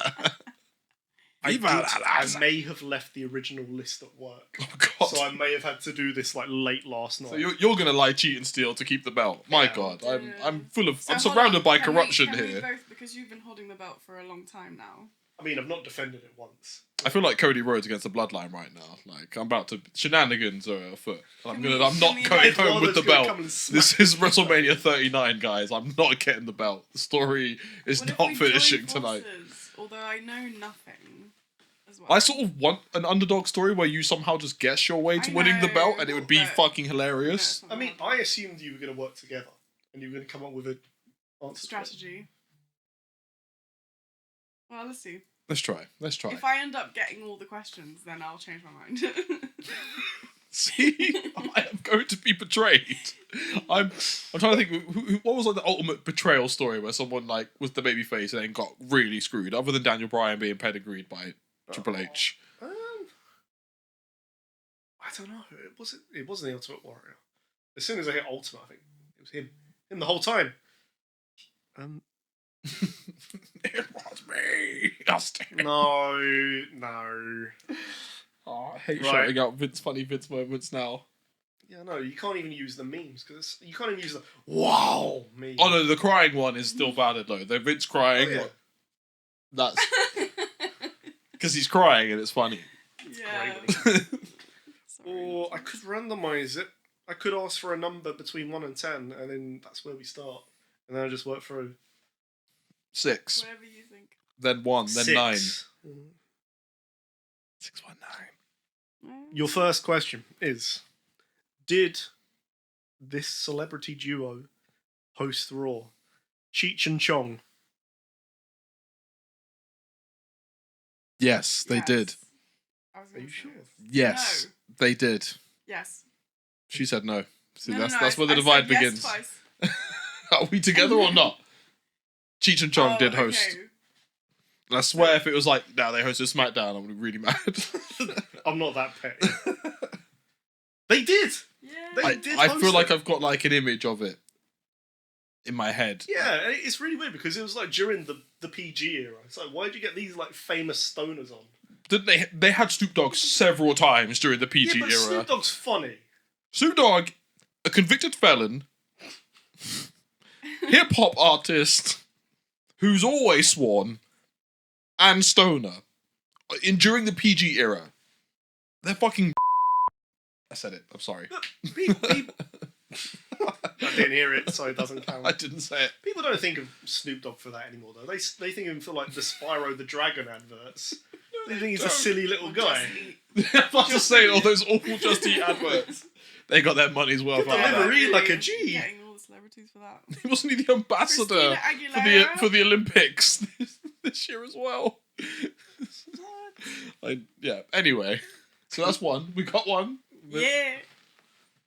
Viva la I raza. may have left the original list at work. Oh, God. So I may have had to do this like late last night. So you're gonna lie, cheat, and steal to keep the belt. My Yeah. God, I'm Yeah. full of. So I'm hold surrounded on, by can corruption we here. both, because you've been holding the belt for a long time now. I mean, I've not defended it once. I feel like Cody Rhodes against the Bloodline right now. Like I'm about to shenanigans are afoot. I'm Can not we going like- home with the Edwardo's gonna belt. come and smack This is WrestleMania 39, guys. I'm not getting the belt. The story is What if not we finishing join tonight. forces? Although I know nothing as well. I sort of want an underdog story where you somehow just guess your way to I winning the know, belt, and it would be but- fucking hilarious. I mean, I assumed you were going to work together and you were going to come up with a answer. strategy. Well, let's see. Let's try. If I end up getting all the questions, then I'll change my mind. See, I am going to be betrayed. I'm trying to think. What was like the ultimate betrayal story where someone like was the babyface and then got really screwed, other than Daniel Bryan being pedigreed by Triple H. I don't know. It wasn't the Ultimate Warrior. As soon as I hit Ultimate, I think it was him. Him the whole time. It was me. Austin. No. Oh, I hate Right. shouting out funny Vince moments now. Yeah, no, you can't even use the memes because you can't even use the wow meme. Oh no, the crying one is still valid though. The Vince crying, Oh, yeah. that's because he's crying and it's funny. yeah. Great. Sorry. Or I could randomize it. I could ask for a number between 1 and 10, and then that's where we start. And then I just work through 6, Whatever you think. then 1, then 9. 6. 6, 1, 9. Your first question is: did this celebrity duo host Raw? Cheech and Chong. Yes, they Yes. did. I was Are gonna you say sure? Yes, they did. Yes. She said no. See, No, that's no, where the I divide said yes begins. twice. Are we together or not? Cheech and Chong Oh, did host. okay. And I swear, if it was like, now they hosted SmackDown, I would be really mad. I'm not that petty. They did. Yeah. They did I host feel like it. I've got like an image of it in my head. Yeah, it's really weird because it was like during the PG era. It's like, why did you get these like famous stoners on? Didn't they? They had Snoop Dogg several times during the PG Yeah, but era. Snoop Dogg's funny. Snoop Dogg, a convicted felon, hip hop artist who's always sworn, and stoner. During the PG era, they're fucking. I said it. I'm sorry. People, I didn't hear it, so it doesn't count. I didn't say it. People don't think of Snoop Dogg for that anymore, though. They think of him for like the Spyro the Dragon adverts. They think he's a don't. silly little Or guy. Just Eat. I'm about to say all those awful Just Eat adverts. They got their money's worth Good out of that. delivery. like a G. Getting all the celebrities for that. He wasn't he the ambassador Christina for Aguilera. the Olympics this year as well? Yeah. Anyway, so that's one. We got one. Yeah.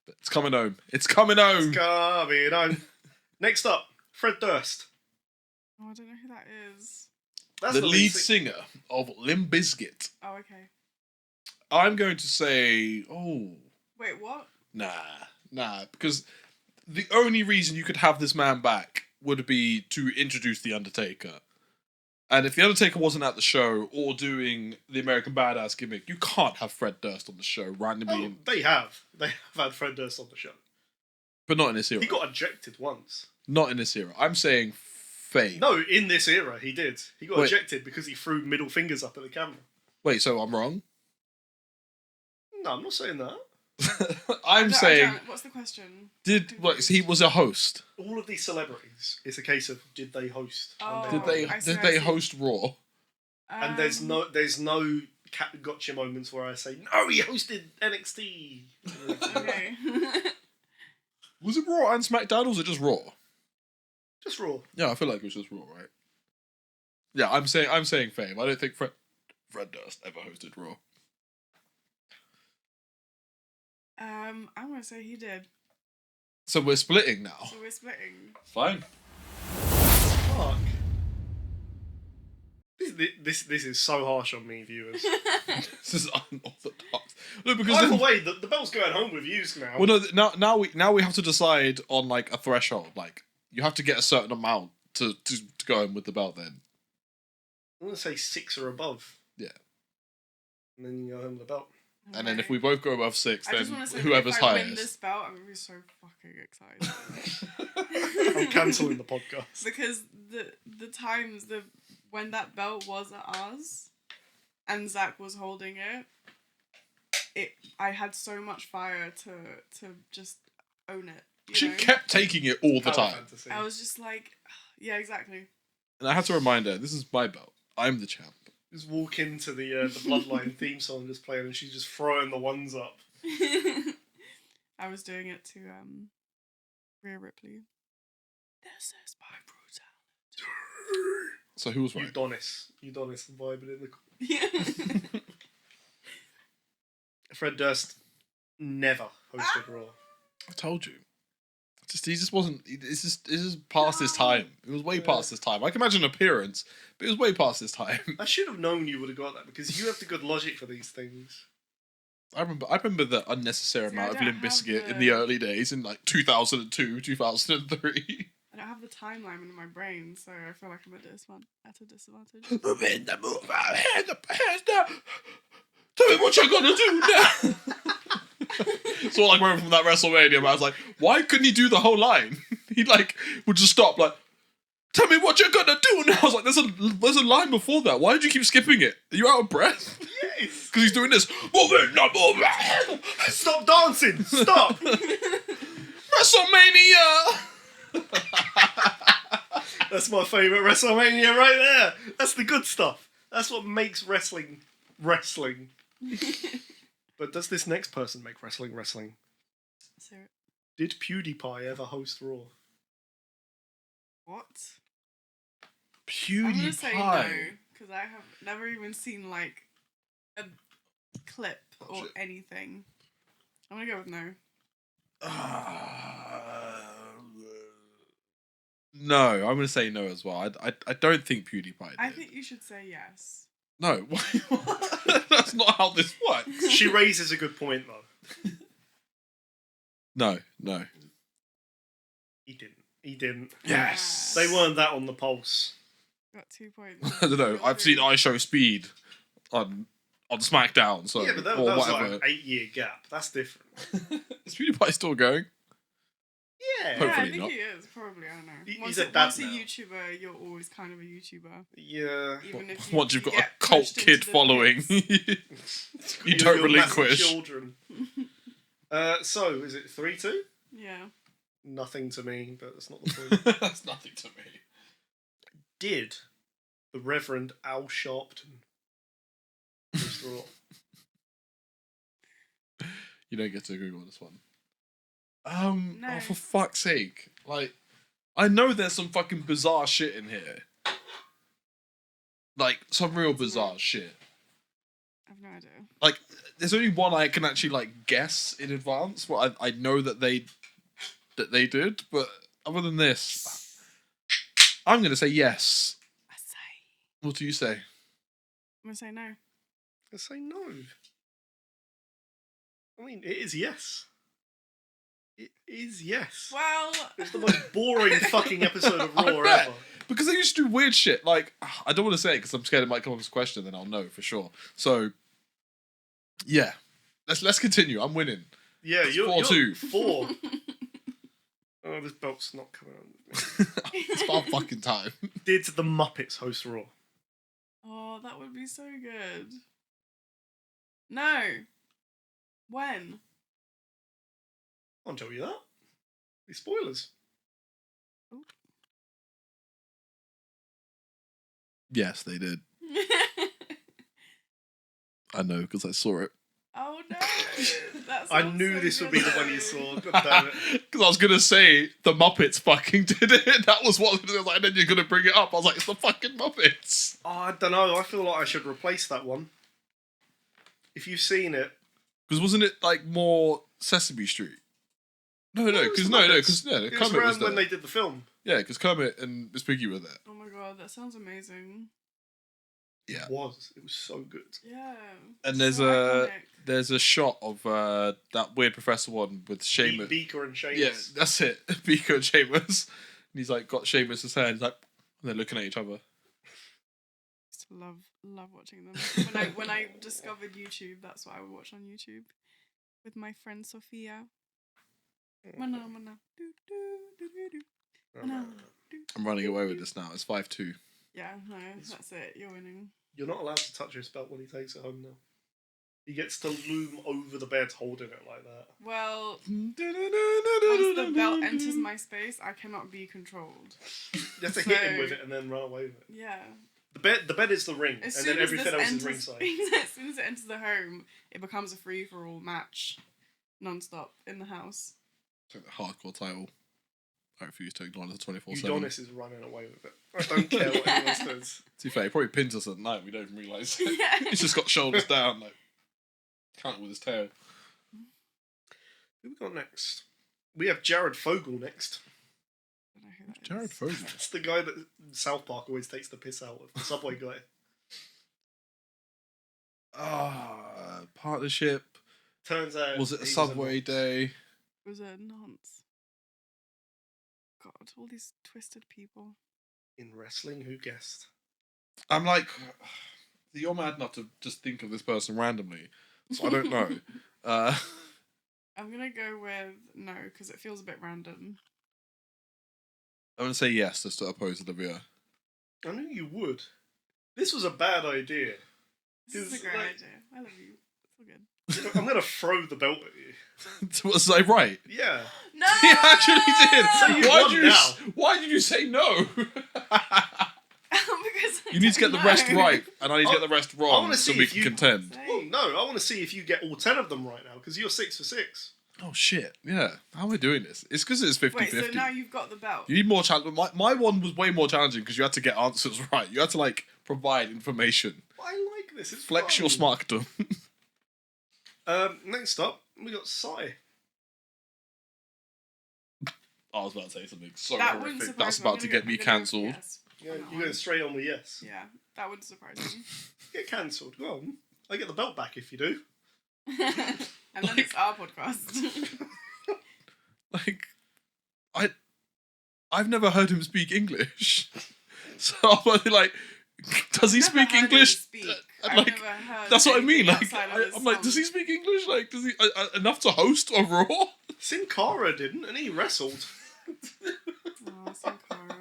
It's coming home. It's coming home. Coming on. Next up, Fred Durst. Oh, I don't know who that is. That's The the lead sing- singer of Limp Bizkit. Oh, okay. I'm going to say, Wait, what? nah, because the only reason you could have this man back would be to introduce The Undertaker. And if The Undertaker wasn't at the show or doing the American Badass gimmick, you can't have Fred Durst on the show randomly, Oh, they have. They have had Fred Durst on the show. but not in this era. He got ejected once. Not in this era. I'm saying fame. No, in this era, he did. He got Wait. ejected because he threw middle fingers up at the camera. Wait, so I'm wrong? No, I'm not saying that. I'm saying, what's the question? So he was a host. All of these celebrities, it's a case of did they host? Oh, Did they I see, did I they see. host Raw? And there's no gotcha moments where I say, no, he hosted NXT. Okay. Was it Raw and SmackDown, or was it just Raw? Just Raw. Yeah, I feel like it was just Raw, right? Yeah, I'm saying fame. I don't think Fred Durst ever hosted Raw. I'm gonna say he did. So we're splitting now. So we're splitting. Fine. Fuck. This is so harsh on me, viewers. This is unorthodox. No, because Either then, way, the bell's going home with yous now. well, no, now we have to decide on like a threshold. Like you have to get a certain amount to go in with the belt. Then I'm gonna say 6 or above. Yeah. And then you go home with the belt. and then if we both go above 6, I then just want to say, whoever's if I win highest. this belt, I'm gonna be so fucking excited. I'm cancelling the podcast. Because the times when that belt was ours, and Zach was holding it, I had so much fire to just own it. She You know? kept taking it all the Power time. fantasy. I was just like, yeah, exactly. And I had to remind her, this is my belt. I'm the champ. Just walk into the Bloodline theme song just playing, and she's just throwing the ones up. I was doing it to Rhea Ripley. This is my brutality. So who was right? Udonis vibing in the. Yeah. Fred Durst never hosted Raw. I told you. He just wasn't. It's just past his time. It was way past his time. I can imagine an appearance, but it was way past his time. I should have known you would have got that because you have the good logic for these things. I remember the unnecessary See, amount I of don't Limp have Bizkit in the- the early days in like 2002, 2003. I don't have the timeline in my brain, so I feel like I'm at a disadvantage. Move in the move out, hands down. Tell me what you're gonna do now. So like I remember from that WrestleMania, where I was like, why couldn't he do the whole line? He like would just stop like, tell me what you're gonna do now. I was like, there's a line before that. Why did you keep skipping it? Are you out of breath? Yes. Because he's doing this. Move in the move out. Stop dancing. Stop. WrestleMania. That's my favourite WrestleMania right there. That's the good stuff. That's what makes wrestling wrestling. But does this next person make wrestling wrestling? So, Did PewDiePie ever host Raw? what? I'm gonna say no, PewDiePie. because I have never even seen like a clip or shit. anything. I'm gonna go with no. No, I'm going to say no as well. I don't think PewDiePie did. I think you should say yes. No, that's not how this works. She raises a good point though. No. He didn't. Yes. They weren't that on the pulse. Got 2 points. I don't know. I've seen iShow Speed on SmackDown, so Yeah, but that or was whatever. like an 8-year gap. That's different. Is PewDiePie still going? Yeah. Yeah, I Hopefully think not. he is. Probably, I don't know. He's Once a once dad a now. YouTuber, you're always kind of a YouTuber. Yeah. Even if Once you've got a get cult pushed into kid the following, pits. you don't Your massive relinquish. children. So, is it 3-2? Yeah. Nothing to me, but that's not the point. That's nothing to me. Did the Reverend Al Sharpton host Raw? You don't get to Google this one. Oh, No. for fuck's sake. Like, I know there's some fucking bizarre shit in here. Like, some real bizarre shit. I've no idea. Like, there's only one I can actually, like, guess in advance. But I know that they did. But other than this, I'm going to say yes. I say. What do you say? I'm gonna say no. I say no. I mean, it is yes. It is yes. Well, It's the most boring fucking episode of I Raw bet. ever. Because they used to do weird shit. Like, I don't want to say it because I'm scared it might come up as a question, then I'll know for sure. So, yeah. Let's continue. I'm winning. Yeah, It's you're 4-2. 4. No, this belt's not coming on. It's about fucking time. Did the Muppets host Raw? Oh, that would be so good. No. When? I'll tell you that. These spoilers. Yes, they did. I know, because I saw it. Oh no! That I sounds knew so this would good be the one though. you saw. God damn it. Because I was going to say, the Muppets fucking did it. That was what I was like, and then you're going to bring it up. I was like, it's the fucking Muppets. Oh, I don't know. I feel like I should replace that one. If you've seen it. Because wasn't it, like, more Sesame Street? No, it was because the Muppets. Kermit It was was around there. when they did the film. Yeah, because Kermit and Miss Piggy were there. Oh my god, that sounds amazing. Yeah. It was so good. Yeah. And there's so iconic. a shot of that weird professor one with Seamus. Beaker and Seamus. Yeah, that's it. Beaker and Seamus. And he's like got Seamus' hand. He's like, and they're looking at each other. Just love watching them. When I discovered YouTube, that's what I would watch on YouTube with my friend Sophia. Mana, mana, do, do, do, do, do. Mana, do, I'm running away with this now. It's 5-2. Yeah, no, that's it. You're winning. You're not allowed to touch his belt when he takes it home now. He gets to loom over the bed holding it like that. Well, once the belt enters my space, I cannot be controlled. You have to hit him with it and then run away with it. Yeah. The bed is the ring, As and soon then as everything this else is enters, ringside. as soon as it enters the home, it becomes a free-for-all match, non-stop in the house. It's like the hardcore title. I refuse to acknowledge the 24/7. Udonis is running away with it. I don't care what anyone says. To be fair, he probably pins us at night. We don't even realise it. Yeah. He's just got shoulders down, like counting with his tail. Who we got next? We have Jared Fogle next. I don't know who that is. Jared Fogle. That's the guy that South Park always takes the piss out of. The Subway guy. Partnership. Turns out. Was it a he Subway nonce. day? Was it a nonce? God, all these twisted people. In wrestling, who guessed? I'm like, you're mad enough to just think of this person randomly, so I don't know. I'm gonna go with no, because it feels a bit random. I'm gonna say yes, just to oppose Olivia. I knew you would. This was a bad idea. This is a It's great like- idea. I love you. It's all good. I'm going to throw the belt at you. Was I right? Yeah. No! He actually did. So you won now. Why did you say no? Because You need to get the rest right, and I need to get the rest I wrong wanna so see we if can you- contend. Oh, no, I want to see if you get all 10 of them right now, because you're 6 for 6. Oh shit! Yeah, how am I doing this? It's because it's 50-50. Wait, so now you've got the belt. You need more challenge. My one was way more challenging because you had to get answers right. You had to like provide information. I like this. It's Flex fun. your smarkdom. Next up, we got Sai. I was about to say something so That wouldn't horrific. surprise That's me. about I'm to gonna get go- me I'm gonna go cancelled. yes. You're going straight on with yes. Yeah, that would surprise me. Get cancelled. Go on. I get the belt back if you do. And then it's our podcast. Like, I've never heard him speak English, so I'm like, does he Never speak heard him English? speak. And, I've like, never heard that's what I mean. anything Like, outside of his I'm like, does he songs. speak English? Like, does he enough to host a Raw? Sin Cara didn't, and he wrestled. Oh, Sin Cara.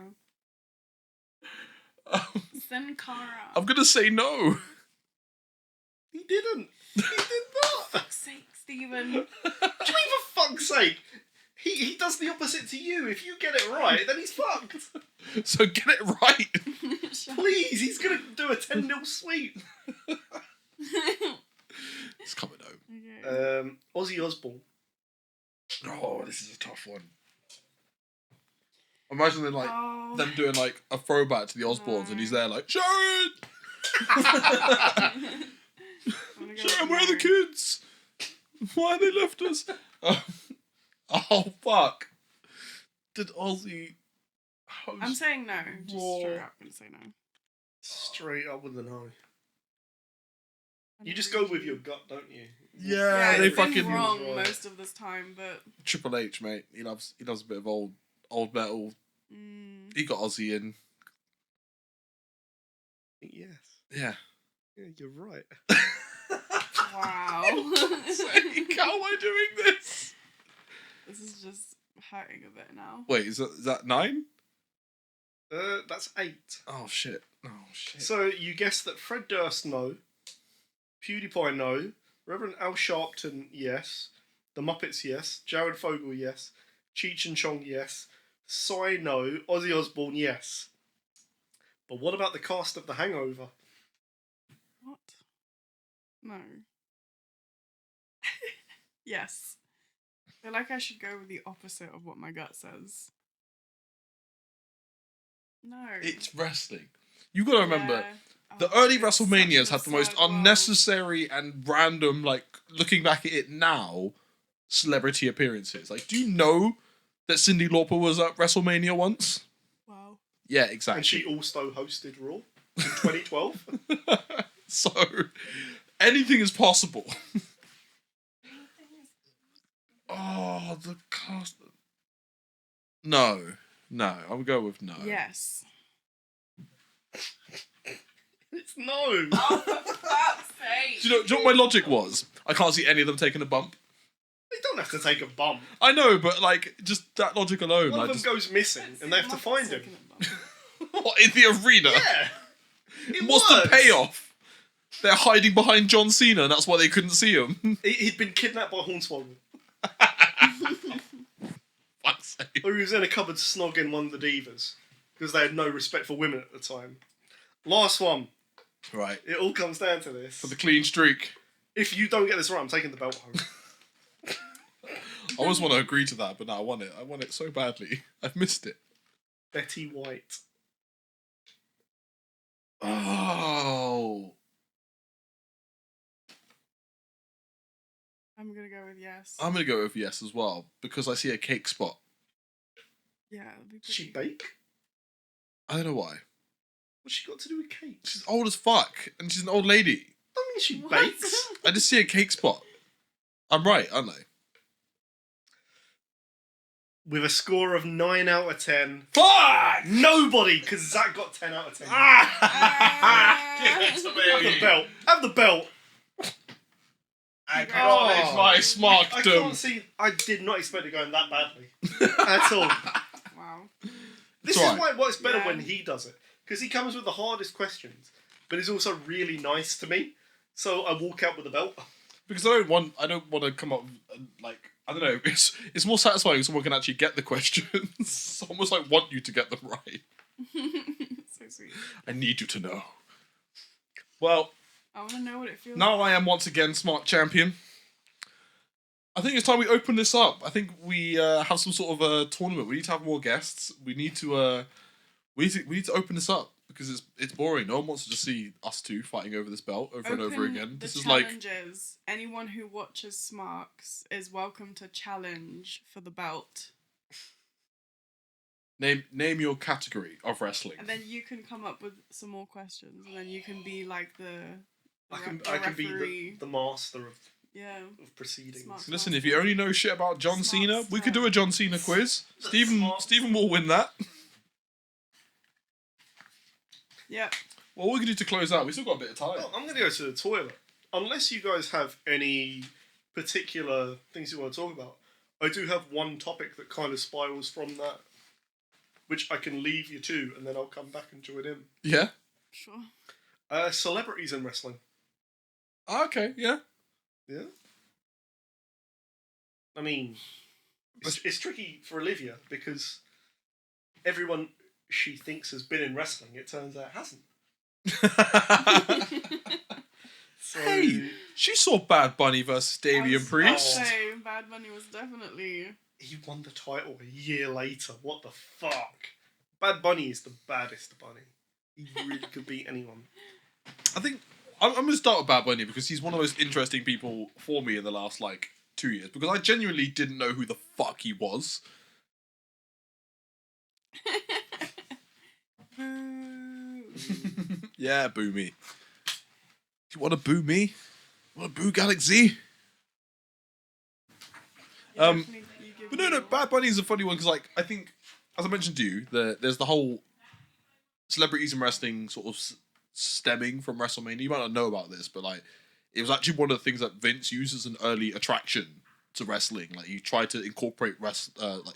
Sin Cara. I'm gonna say no. He didn't. He did not. fuck's sake, Stephen. What do you mean, for fuck's sake? He does the opposite to you. If you get it right, then he's fucked. So get it right. Please, he's going to do a 10-0 sweep. It's coming home. Okay. Ozzy Osbourne. Oh, this is a tough one. Imagine Oh. them doing like a throwback to the Osbournes, and he's there like, Sharon, I'm gonna go Sharon, with where are the no. kids? Why have they left us? Oh fuck! Did Ozzy? host I'm saying no. Just Raw? straight up, I'm gonna say no. Straight up with the no. I You don't just really go with do- your gut, don't you? Yeah, Yeah, they it's been fucking wrong right. most of this time, but Triple H, mate. He loves a bit of old metal. He got Ozzy in. Yes. Yeah. Yeah, you're right. wow. How am I doing this? This is just hurting a bit now. Wait, is that 9? That's 8. Oh shit! So you guessed that Fred Durst, no. PewDiePie, no. Reverend Al Sharpton, yes. The Muppets, yes. Jared Fogle, yes. Cheech and Chong, yes. Psy, no. Ozzy Osbourne, yes. But what about the cast of The Hangover? What? No. Yes. I feel like I should go with the opposite of what my gut says. No. It's wrestling. You gotta remember. Yeah. The Oh, early it's WrestleManias such have an the most absurd world. unnecessary and random, like, looking back at it now, celebrity appearances. Like, do you know that Cyndi Lauper was at WrestleMania once? Wow. Yeah, And exactly. she also hosted Raw in 2012. So, anything is possible. Oh, the cast. No. I'll go with no. Yes. It's no. Oh, for fuck's sake. Do you know what my logic was? I can't see any of them taking a bump. They don't have to take a bump. I know, but like just that logic alone. One I of them just goes missing and they have to find him. what, in the arena. Yeah. It What's the works. payoff? They're hiding behind John Cena, and that's why they couldn't see him. He'd been kidnapped by Hornswoggle. Fuck's sake. Or he was in a cupboard snogging one of the divas because they had no respect for women at the time. Last one. Right. It all comes down to this. For the clean streak. If you don't get this right, I'm taking the belt home. I always want to agree to that, but no, I want it. I want it so badly. I've missed it. Betty White. Oh. I'm gonna go with yes. I'm going to go with yes as well, because I see a cake spot. Yeah, it'd be Does she pretty. bake? I don't know why. What's she got to do with cakes? She's old as fuck, and she's an old lady. I mean, she What? bakes. I just see a cake spot. I'm right, aren't I? With a score of 9 out of 10. Fuck! Nobody, because Zach got 10 out of 10. Give it to Have the belt. Have the belt. Acknowledge my I smarkdom. can't see. I did not expect it going that badly at all. Wow. This It's is alright. why it works better Yeah. when he does it, because he comes with the hardest questions, but he's also really nice to me. So I walk out with the belt. Because I don't want to come up like I don't know. It's more satisfying if someone can actually get the questions. I almost like want you to get them right. So sweet. I need you to know. Well, I want to know what it feels now I am once again Smart Champion. I think it's time we open this up. I think we have some sort of a tournament. We need to have more guests. We need to open this up because it's boring. No one wants to just see us two fighting over this belt over and over Open again. the This is like challenges. Anyone who watches Smarks is welcome to challenge for the belt. name your category of wrestling. And then you can come up with some more questions, and then you can be like the I can referee. be the master of Yeah. proceedings. Smart. Listen, if you only know shit about John Smart Cena, we could do a stuff. John Cena quiz. Smart. Stephen will win that. Yep. Well, we can do to close out. We still got a bit of time. Oh, I'm going to go to the toilet. Unless you guys have any particular things you want to talk about, I do have one topic that kind of spirals from that, which I can leave you to, and then I'll come back and join in. Yeah. Sure. Celebrities in wrestling. Okay. Yeah. Yeah. I mean, it's tricky for Olivia because everyone she thinks has been in wrestling, it turns out hasn't. So, Hey, she saw Bad Bunny versus Damian I Priest. was say Bad Bunny was definitely. he won the title a year later. What the fuck? Bad Bunny is the baddest bunny. He really could beat anyone. I think I'm going to start with Bad Bunny because he's one of the most interesting people for me in the last 2 years because I genuinely didn't know who the fuck he was. Boo. Yeah, boo me. Do you want to boo me? Want to boo Galaxy? Definitely you give But me no, your- Bad Bunny is a funny one because, I think, as I mentioned to you, there's the whole celebrities in wrestling sort of stemming from WrestleMania. You might not know about this, but it was actually one of the things that Vince used as an early attraction to wrestling. Like you tried to incorporate like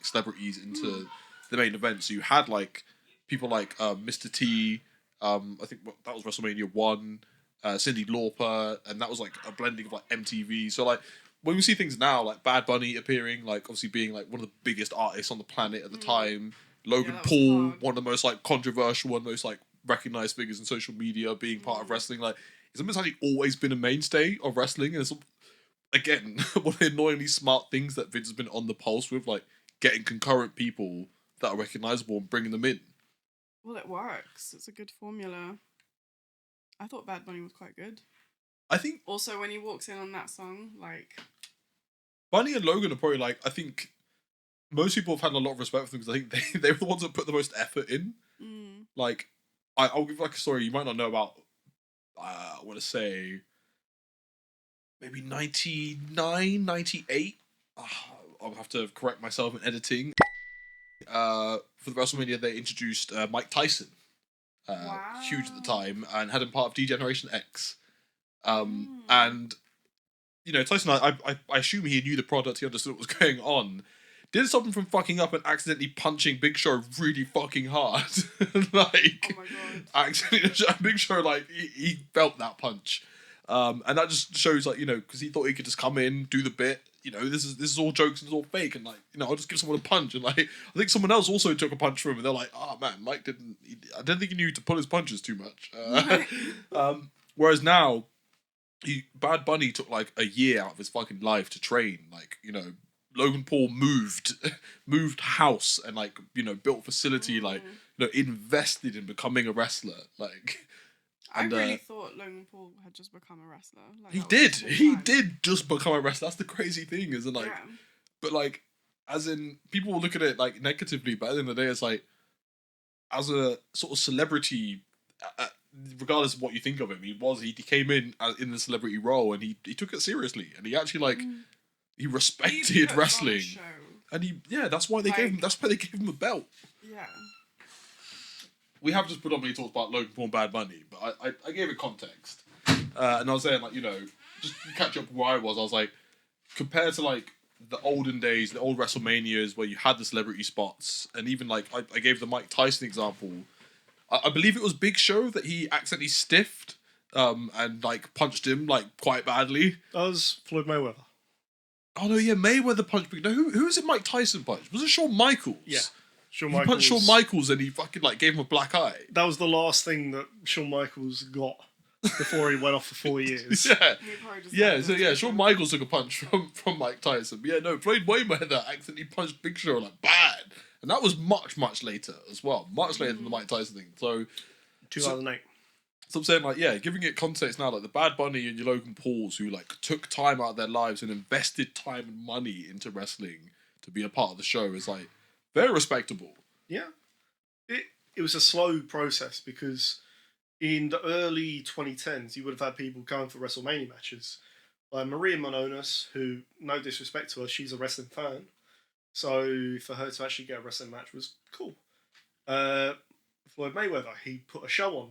celebrities into the main event. So you had like people like Mr. T. I think that was WrestleMania 1. Cyndi Lauper, and that was like a blending of like MTV. So like when we see things now, like Bad Bunny appearing, like obviously being like one of the biggest artists on the planet at the time. Logan Paul, one of the most like controversial and most like recognized figures in social media, being part of wrestling. Like it's almost actually always been a mainstay of wrestling, and it's again one of the annoyingly smart things that Vince has been on the pulse with, like getting concurrent people that are recognizable and bringing them in. Well, it works. It's a good formula. I thought Bad Bunny was quite good. I think also when he walks in on that song, like Bunny and Logan are probably like, I think most people have had a lot of respect for them because I think they were the ones that put the most effort in. Like, I'll give like a story you might not know about. I want to say maybe 99, 98. I'll have to correct myself in editing. For the WrestleMania, they introduced Mike Tyson. Huge at the time, and had him part of D-Generation X. And, you know, Tyson, I assume he knew the product, he understood what was going on. Didn't stop him from fucking up and accidentally punching Big Show really fucking hard. Like, oh my god. Accidentally, Big Show, like, he felt that punch. And that just shows, like, you know, because he thought he could just come in, do the bit, you know, this is all jokes and it's all fake, and like, you know, I'll just give someone a punch, and like, I think someone else also took a punch from him, and they're like, oh man, Mike I don't think he knew to pull his punches too much. Whereas now, Bad Bunny took like a year out of his fucking life to train, like, you know, Logan Paul moved house and like, you know, built a facility, like, you know, invested in becoming a wrestler, like. And, I really thought Logan Paul had just become a wrestler. Like, he did just become a wrestler. That's the crazy thing, isn't like, but like, as in people will look at it like negatively, but at the end of the day, it's like, as a sort of celebrity, regardless of what you think of him, he came in the celebrity role, and he took it seriously, and he actually like he respected wrestling, and that's why they gave him a belt. Yeah. We have just predominantly talked about Logan Paul and Bad Bunny, but I gave it context. And I was saying, like, you know, just to catch up where I was like, compared to, like, the olden days, the old WrestleManias where you had the celebrity spots, and even, like, I gave the Mike Tyson example. I believe it was Big Show that he accidentally stiffed and, like, punched him, like, quite badly. That was Floyd Mayweather. Oh, no, yeah, Mayweather punched Big... No, who was it Mike Tyson punched? Was it Shawn Michaels? Yeah. He punched Shawn Michaels and he fucking like gave him a black eye. That was the last thing that Shawn Michaels got before he went off for 4 years. Shawn Michaels took a punch from Mike Tyson. But yeah, no, Floyd Mayweather accidentally punched Big Show like bad. And that was much later as well. Much later than the Mike Tyson thing. So 2008. So I'm saying, like, yeah, giving it context now, like the Bad Bunny and your Logan Pauls who like took time out of their lives and invested time and money into wrestling to be a part of the show is like very respectable. Yeah. It was a slow process because in the early 2010s, you would have had people going for WrestleMania matches. Like Maria Menounos, who, no disrespect to her, she's a wrestling fan. So for her to actually get a wrestling match was cool. Floyd Mayweather, he put a show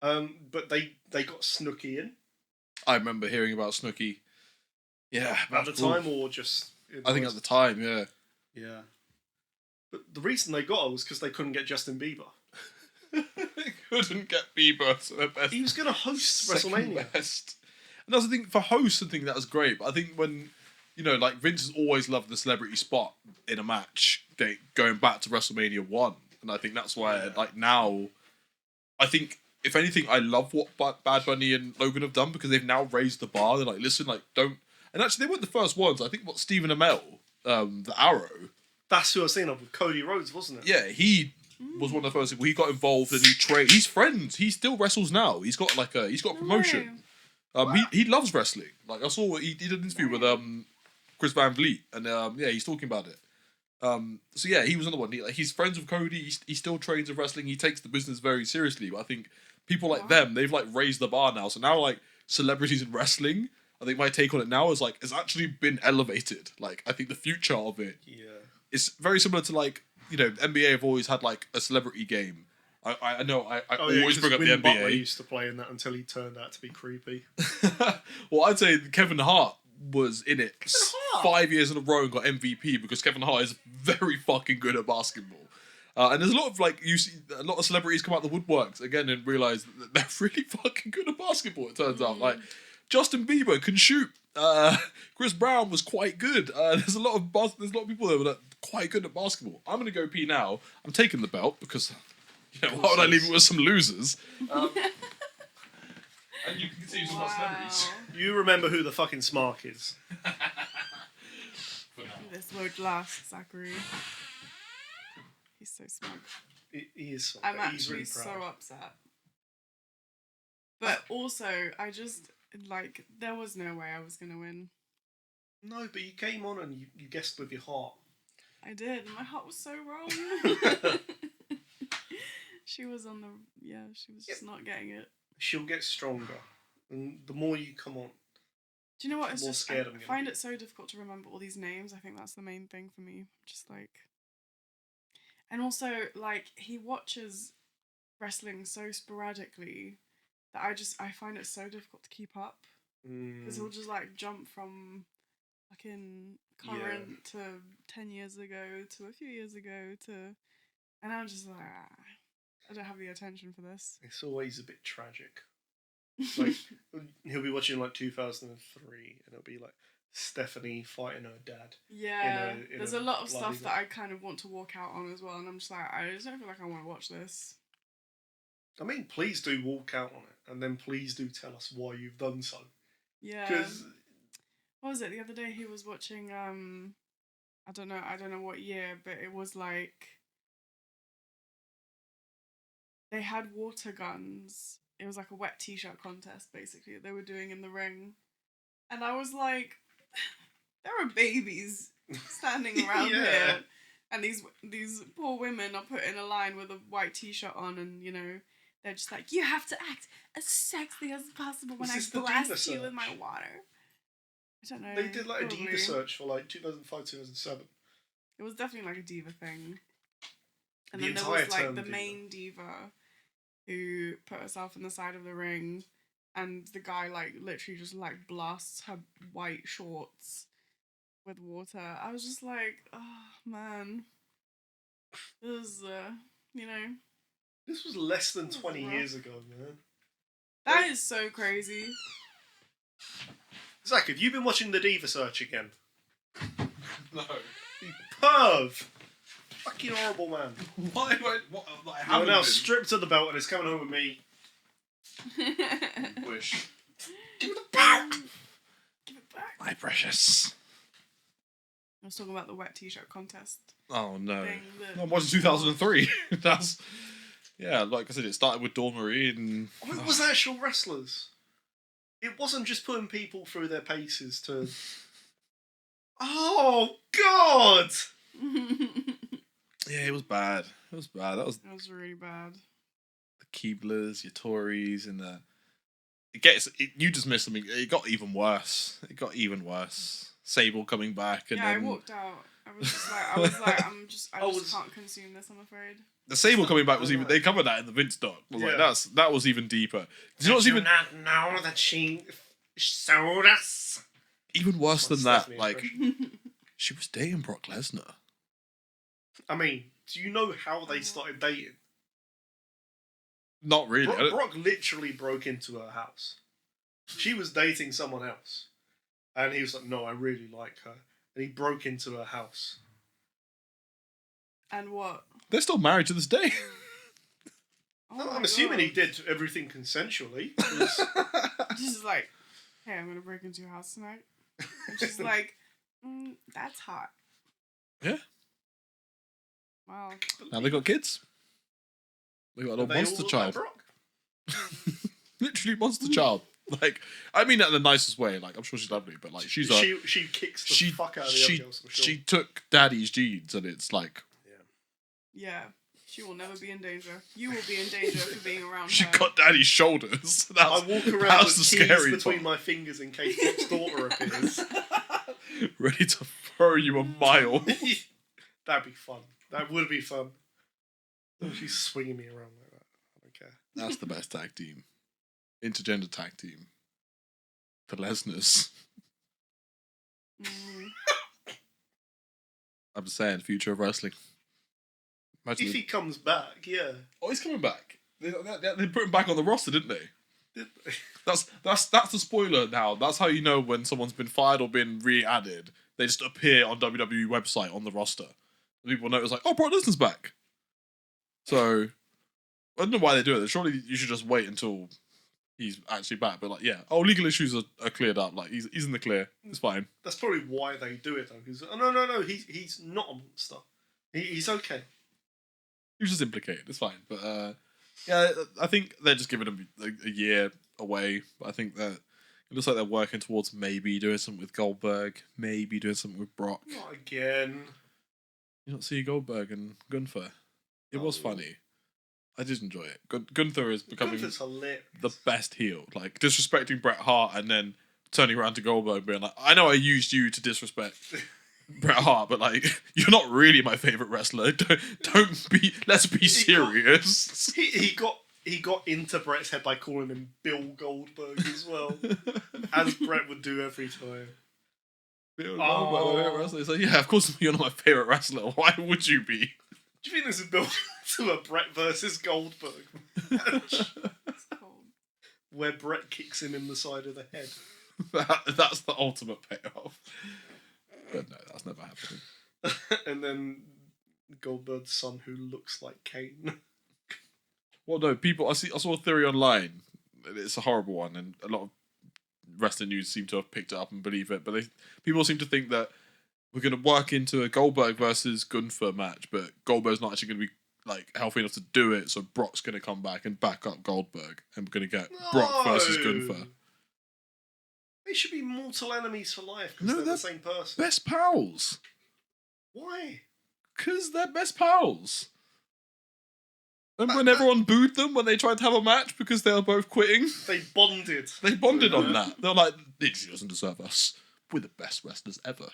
on. But they got Snooki in. I remember hearing about Snooki. Yeah. At the time, or just... I think at the time, yeah. Yeah. But the reason they got her was because they couldn't get Justin Bieber. They couldn't get Bieber to the best. He was going to host WrestleMania. Best. And that's the thing, for hosts, I think that was great. But I think when, you know, like Vince has always loved the celebrity spot in a match, going back to WrestleMania 1. And I think that's why, like, now, I think, if anything, I love what Bad Bunny and Logan have done because they've now raised the bar. They're like, listen, like, don't... And actually, they weren't the first ones. I think, Stephen Amell, the Arrow... That's who I was thinking of with Cody Rhodes, wasn't it? Yeah, he was one of the first people. He got involved and he trained. He's friends. He still wrestles now. He's got a promotion. He loves wrestling. Like I saw he did an interview with Chris Van Vliet, and he's talking about it. So yeah, he was another one. He's friends with Cody. He still trains with wrestling. He takes the business very seriously. But I think people like them, they've like raised the bar now. So now like celebrities in wrestling, I think my take on it now is like it's actually been elevated. Like I think the future of it. Yeah. It's very similar to like, you know, NBA have always had like a celebrity game. I know I always bring up the NBA. Butler used to play in that until he turned out to be creepy. Well, I'd say Kevin Hart was in it Hart. 5 years in a row and got MVP because Kevin Hart is very fucking good at basketball. And there's a lot of you see a lot of celebrities come out the woodworks again and realise that they're really fucking good at basketball. It turns out, like Justin Bieber can shoot. Chris Brown was quite good. There's a lot of people that were quite good at basketball. I'm gonna go pee now. I'm taking the belt because why would I leave it with some losers? And you can continue to watch celebrities. You remember who the fucking Smark is? This won't last, Zachary. He's so smug. He is. I'm He's actually really proud. so upset. But also, I just there was no way I was gonna win. No, but you came on and you guessed with your heart. I did. My heart was so wrong. She was on the she was just not getting it. She'll get stronger, and the more you come on. Do you know what? It's more just scared I I'm gonna find be. it so difficult to remember all these names. I think that's the main thing for me. Just and also he watches wrestling so sporadically that I find it so difficult to keep up because he'll just jump from fucking current to 10 years ago to a few years ago to, and I'm just I don't have the attention for this. It's always a bit tragic. Like he'll be watching 2003, and it'll be Stephanie fighting her dad. Yeah, in there's a a lot of bloody stuff that I kind of want to walk out on as well, and I'm just I just don't feel like I want to watch this. I mean, please do walk out on it, and then please do tell us why you've done so. Yeah. Because what was it? The other day he was watching I don't know what year, but it was they had water guns. It was a wet t-shirt contest basically they were doing in the ring. And I was like, there are babies standing around here, and these poor women are put in a line with a white t-shirt on, and they're just you have to act as sexy as possible when I blast you with my water. I don't know. They did a probably. diva search for 2005, 2007. It was definitely a diva thing. And The then there entire was term the diva. main diva who put herself on the side of the ring, and the guy literally just blasts her white shorts with water. I was just oh man, it was This was less than 20 rough. years ago, man. That is so crazy. Zach, have you been watching the Diva Search again? No. You perv! Fucking horrible man. Why? What? I You're haven't now been. stripped of the belt and it's coming home with me. Wish. Give me the belt! Give it back. My precious. I was talking about the wet t-shirt contest Oh no. thing. I watched 2003. That's like I said, it started with Dawn Marie and. Oh, it was actual wrestlers. It wasn't just putting people through their paces to. Oh God! Yeah, it was bad. It was bad. That was It was really bad. the Keeblers, your Tories, and the. You just missed something. It got even worse. Sable coming back, and I then walked out. I was just I can't consume this, I'm afraid. the Sable coming back was even. They covered that in the Vince doc. That was even deeper. Did you not know that she sold us? even worse than That's that? Stephanie's She was dating Brock Lesnar. I mean, do you know how they started dating? Not really. Brock literally broke into her house. She was dating someone else. And he was like, no, I really like her. And he broke into her house. And what? They're still married to this day. Oh I'm my assuming he God. did everything consensually. She's like, hey, I'm gonna break into your house tonight. And she's like, that's hot. Yeah. Wow. Now they got kids. They got a little They monster all look child. like Brock. Literally monster child. I mean that in the nicest way. I'm sure she's lovely, but she's she kicks the fuck out of the other girls for sure. she took daddy's genes, and it's Yeah. She will never be in danger. You will be in danger for being around she her. got daddy's shoulders. I walk around with the keys scary between part. my fingers in case Brock's daughter appears. Ready to throw you a mile. That'd be fun. That would be fun. She's swinging me around like that. I don't care. That's the best tag team. Intergender tag team. The Lesners. Mm. I'm saying, future of wrestling. Imagine If he comes back, yeah. Oh, he's coming back. They put him back on the roster, didn't they? That's the spoiler now. That's how you know when someone's been fired or been re-added. They just appear on WWE website on the roster. People notice like, oh, Brock Lesnar's back. So I don't know why they do it. Surely you should just wait until he's actually back. But like, yeah, legal issues are cleared up. Like he's in the clear. It's fine. That's probably why they do it though. Because no, he's not a monster. He's okay. He was just implicated. It's fine. But yeah, I think they're just giving him a year away. But I think that it looks like they're working towards maybe doing something with Goldberg, maybe doing something with Brock. Not again. You don't see Goldberg and Gunther. It was funny. I did enjoy it. Gunther is becoming the best heel. Like, disrespecting Bret Hart and then turning around to Goldberg and being like, I know I used you to disrespect Bret Hart, but like, you're not really my favourite wrestler. Let's be serious. He got into Bret's head by calling him Bill Goldberg as well. As Bret would do every time. Bill Goldberg, my favourite wrestler. It's like, yeah, of course you're not my favourite wrestler. Why would you be? Do you think this is built to a Bret versus Goldberg match? Where Bret kicks him in the side of the head. That's the ultimate payoff. But no, that's never happening. And then Goldberg's son who looks like Kane. Well, no, I saw a theory online. It's a horrible one, and a lot of wrestling news seem to have picked it up and believe it. But people seem to think that we're going to work into a Goldberg versus Gunther match, but Goldberg's not actually going to be like healthy enough to do it. So Brock's going to come back and back up Goldberg, and we're going to get Brock versus Gunther. They should be mortal enemies for life because they're the same person. Best pals. Why? Because they're best pals. Remember when everyone booed them when they tried to have a match because they were both quitting? They bonded. They bonded on that. They're like, he doesn't deserve us. We're the best wrestlers ever.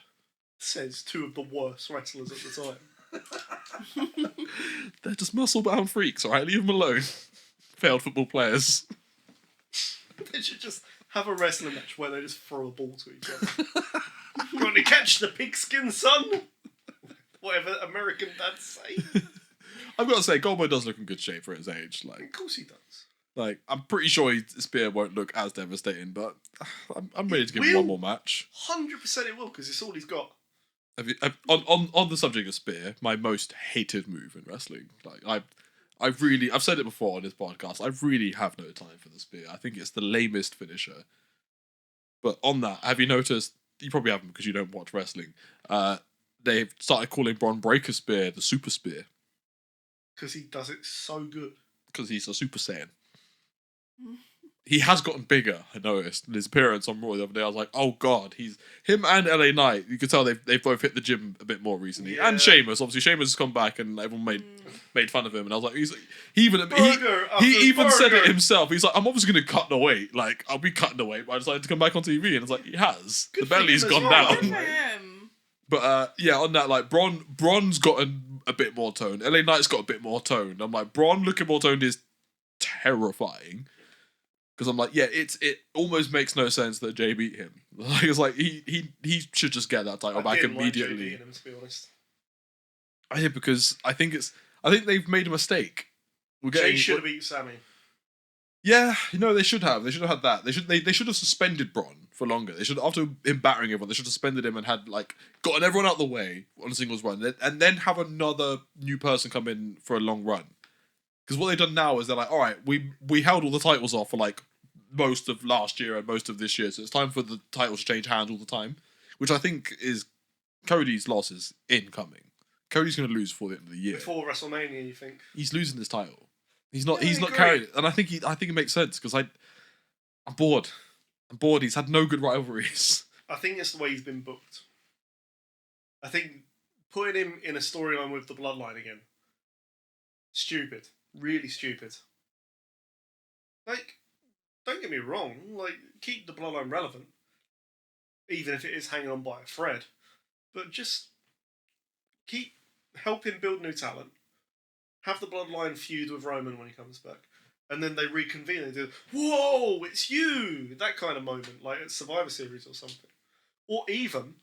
Says two of the worst wrestlers at the time. They're just muscle-bound freaks, alright? Leave them alone. Failed football players. They should just have a wrestling match where they just throw a ball to each other. You want to catch the pigskin, son? Whatever American dads say. I've got to say, Goldberg does look in good shape for his age. Like, of course he does. Like, I'm pretty sure Spear won't look as devastating, but I'm ready to give him one more match. 100% it will, because it's all he's got. On the subject of Spear, my most hated move in wrestling. Like, I've said it before on this podcast. I really have no time for the Spear. I think it's the lamest finisher. But on that, have you noticed? You probably haven't because you don't watch wrestling. They've started calling Braun Breaker's Spear the Super Spear. Because he does it so good. Because he's a Super Saiyan. He has gotten bigger, I noticed. In his appearance on Raw the other day, I was like, oh god, him and LA Knight, you could tell they've both hit the gym a bit more recently. Yeah. And Sheamus, obviously Sheamus has come back and everyone made fun of him, and I was like, he even said it himself. He's like, I'm obviously gonna cut the weight. Like, I'll be cutting the weight, but I decided to come back on TV, and it's like, he has. Good, the belly's gone down. Good for him. But yeah, on that, like, Braun's gotten a bit more tone. LA Knight's got a bit more tone. I'm like, Braun looking more toned is terrifying. Because I'm like, yeah, it almost makes no sense that Jay beat him. Like, it's like he should just get that title back immediately. Jay beating him, to be honest. I did because I think they've made a mistake. Jay should have beat Sammy. Yeah, they should have. They should have had that. They should have suspended Braun for longer. They should, after him battering everyone, they should have suspended him and had like gotten everyone out of the way on a singles run, and then have another new person come in for a long run. Because what they've done now is they're like, all right, we held all the titles off for like most of last year and most of this year, so it's time for the titles to change hands all the time, which I think is Cody's loss is incoming. Cody's going to lose before the end of the year. Before WrestleMania, you think? He's losing this title. He's not carrying it, and I think it makes sense because I'm bored. I'm bored. He's had no good rivalries. I think it's the way he's been booked. I think putting him in a storyline with the Bloodline again, stupid. Really stupid. Like, don't get me wrong, like, keep the Bloodline relevant, even if it is hanging on by a thread, but just help him build new talent, have the Bloodline feud with Roman when he comes back, and then they reconvene and do, whoa, it's you! That kind of moment, like at Survivor Series or something. Or even,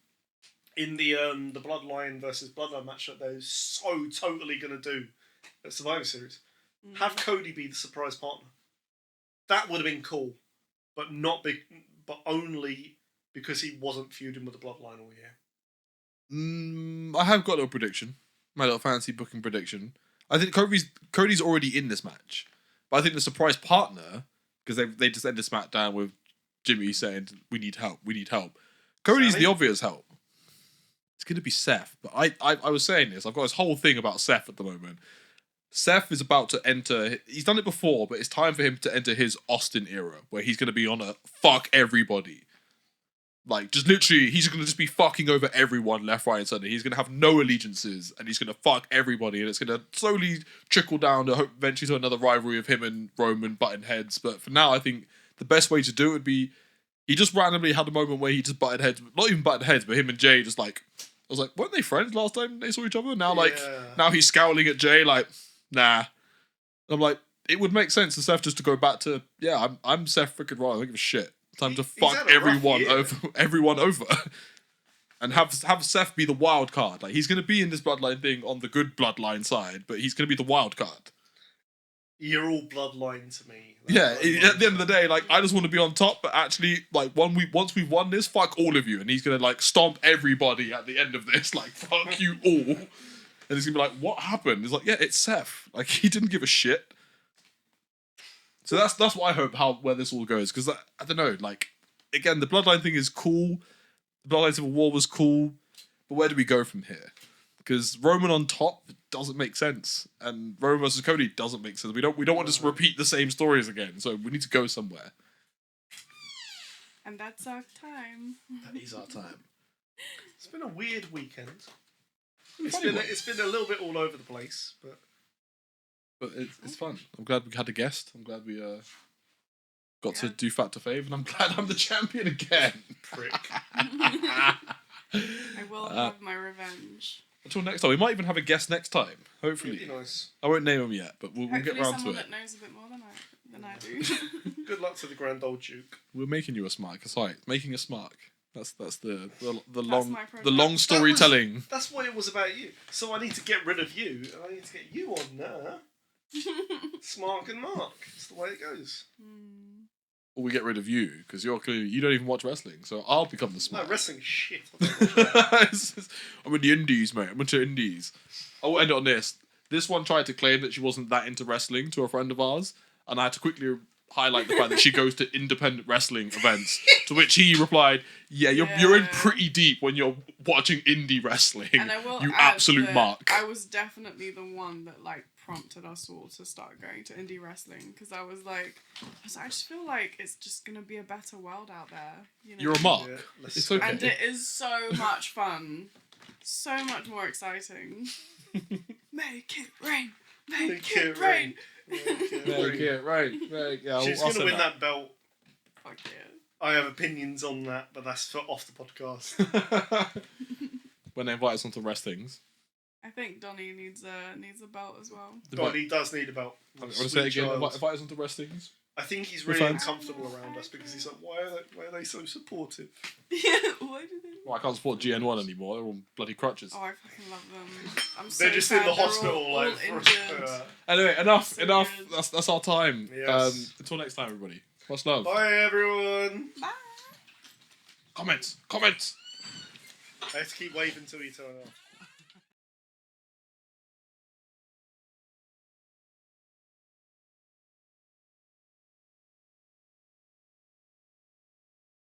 in the Bloodline versus Bloodline match that they're so totally gonna do at Survivor Series. Have Cody be the surprise partner. That would have been cool, but but only because he wasn't feuding with the Bloodline all year. I have got a little prediction. My little fancy booking prediction. I think Cody's already in this match, but I think the surprise partner, because they just ended SmackDown with Jimmy saying we need help. Cody's Sally? the obvious help. It's going to be Seth, but I was saying this. I've got this whole thing about Seth at the moment. Seth is about to enter. He's done it before, but it's time for him to enter his Austin era, where he's going to be on a fuck everybody. Like, just literally, he's going to just be fucking over everyone left, right, and centre. He's going to have no allegiances, and he's going to fuck everybody, and it's going to slowly trickle down to eventually to another rivalry of him and Roman butting heads. But for now, I think the best way to do it would be, he just randomly had a moment where he just butted heads, not even butted heads, but him and Jay just like, I was like, weren't they friends last time they saw each other? Now, now he's scowling at Jay, like, nah. I'm like, it would make sense for Seth just to go back to, yeah, I'm Seth freaking Rollins. I don't give a shit. Time to fuck everyone over, and have Seth be the wild card. Like, he's gonna be in this Bloodline thing on the good Bloodline side, but he's gonna be the wild card. You're all Bloodline to me. Yeah, at the end of the day, like, I just want to be on top, but actually, like, once we've won this, fuck all of you, and he's gonna like stomp everybody at the end of this, like, fuck you all, and he's gonna be like, what happened? He's like, yeah, it's Seth. Like, he didn't give a shit. So that's what I hope where this all goes, because I don't know, like, again, the Bloodline thing is cool, the Bloodline Civil War was cool, but where do we go from here? Because Roman on top doesn't make sense, and Roman versus Cody doesn't make sense. We don't want to just repeat the same stories again, so we need to go somewhere. And that's our time. That is our time. It's been a weird weekend. It's been a little bit all over the place, but it's fun. I'm glad we had a guest. I'm glad we got to do Fat to Fave, and I'm glad I'm the champion again. Prick. I will have my revenge. Until next time. We might even have a guest next time. Hopefully. Really nice. I won't name him yet, but we'll get round to someone it. that knows a bit more than I do. Good luck to the Grand Old Duke. We're making you a Smark. That's right. Making a Smark. That's the That's long storytelling. That's what it was about you. So I need to get rid of you, and I need to get you on there. Smark and Mark. That's the way it goes. Or we get rid of you, because you don't even watch wrestling, so I'll become the Smark. No, wrestling's shit. I'm in the indies, mate. I'm into indies. I will end it on this. This one tried to claim that she wasn't that into wrestling to a friend of ours, and I had to quickly highlight the fact that she goes to independent wrestling events, to which he replied, you're in pretty deep when you're watching indie wrestling, and I will you add absolute that mark. I was definitely the one that like prompted us all to start going to indie wrestling, because I just feel like it's just gonna be a better world out there. You know? You're a mark. Yeah, it's okay. And it is so much fun, so much more exciting. Make it rain, make it rain. Make it rain. Yeah, She's going to win that belt. Fuck yeah. I have opinions on that, but that's for off the podcast. When they invite us onto wrestlings. I think Donnie needs a belt as well. Donnie does need a belt. I want to say it again. Invite us onto wrestlings. I think he's really uncomfortable around us because he's like, why are they so supportive? Why do they? Well, I can't support GN1 anymore. They're all bloody crutches. Oh, I fucking love them. I'm so They're just sad in the they're hospital, all injured. Anyway, enough. Good. That's our time. Yes. Until next time, everybody. Much love. Bye, everyone. Bye. Comments. I have to keep waving till you turn off.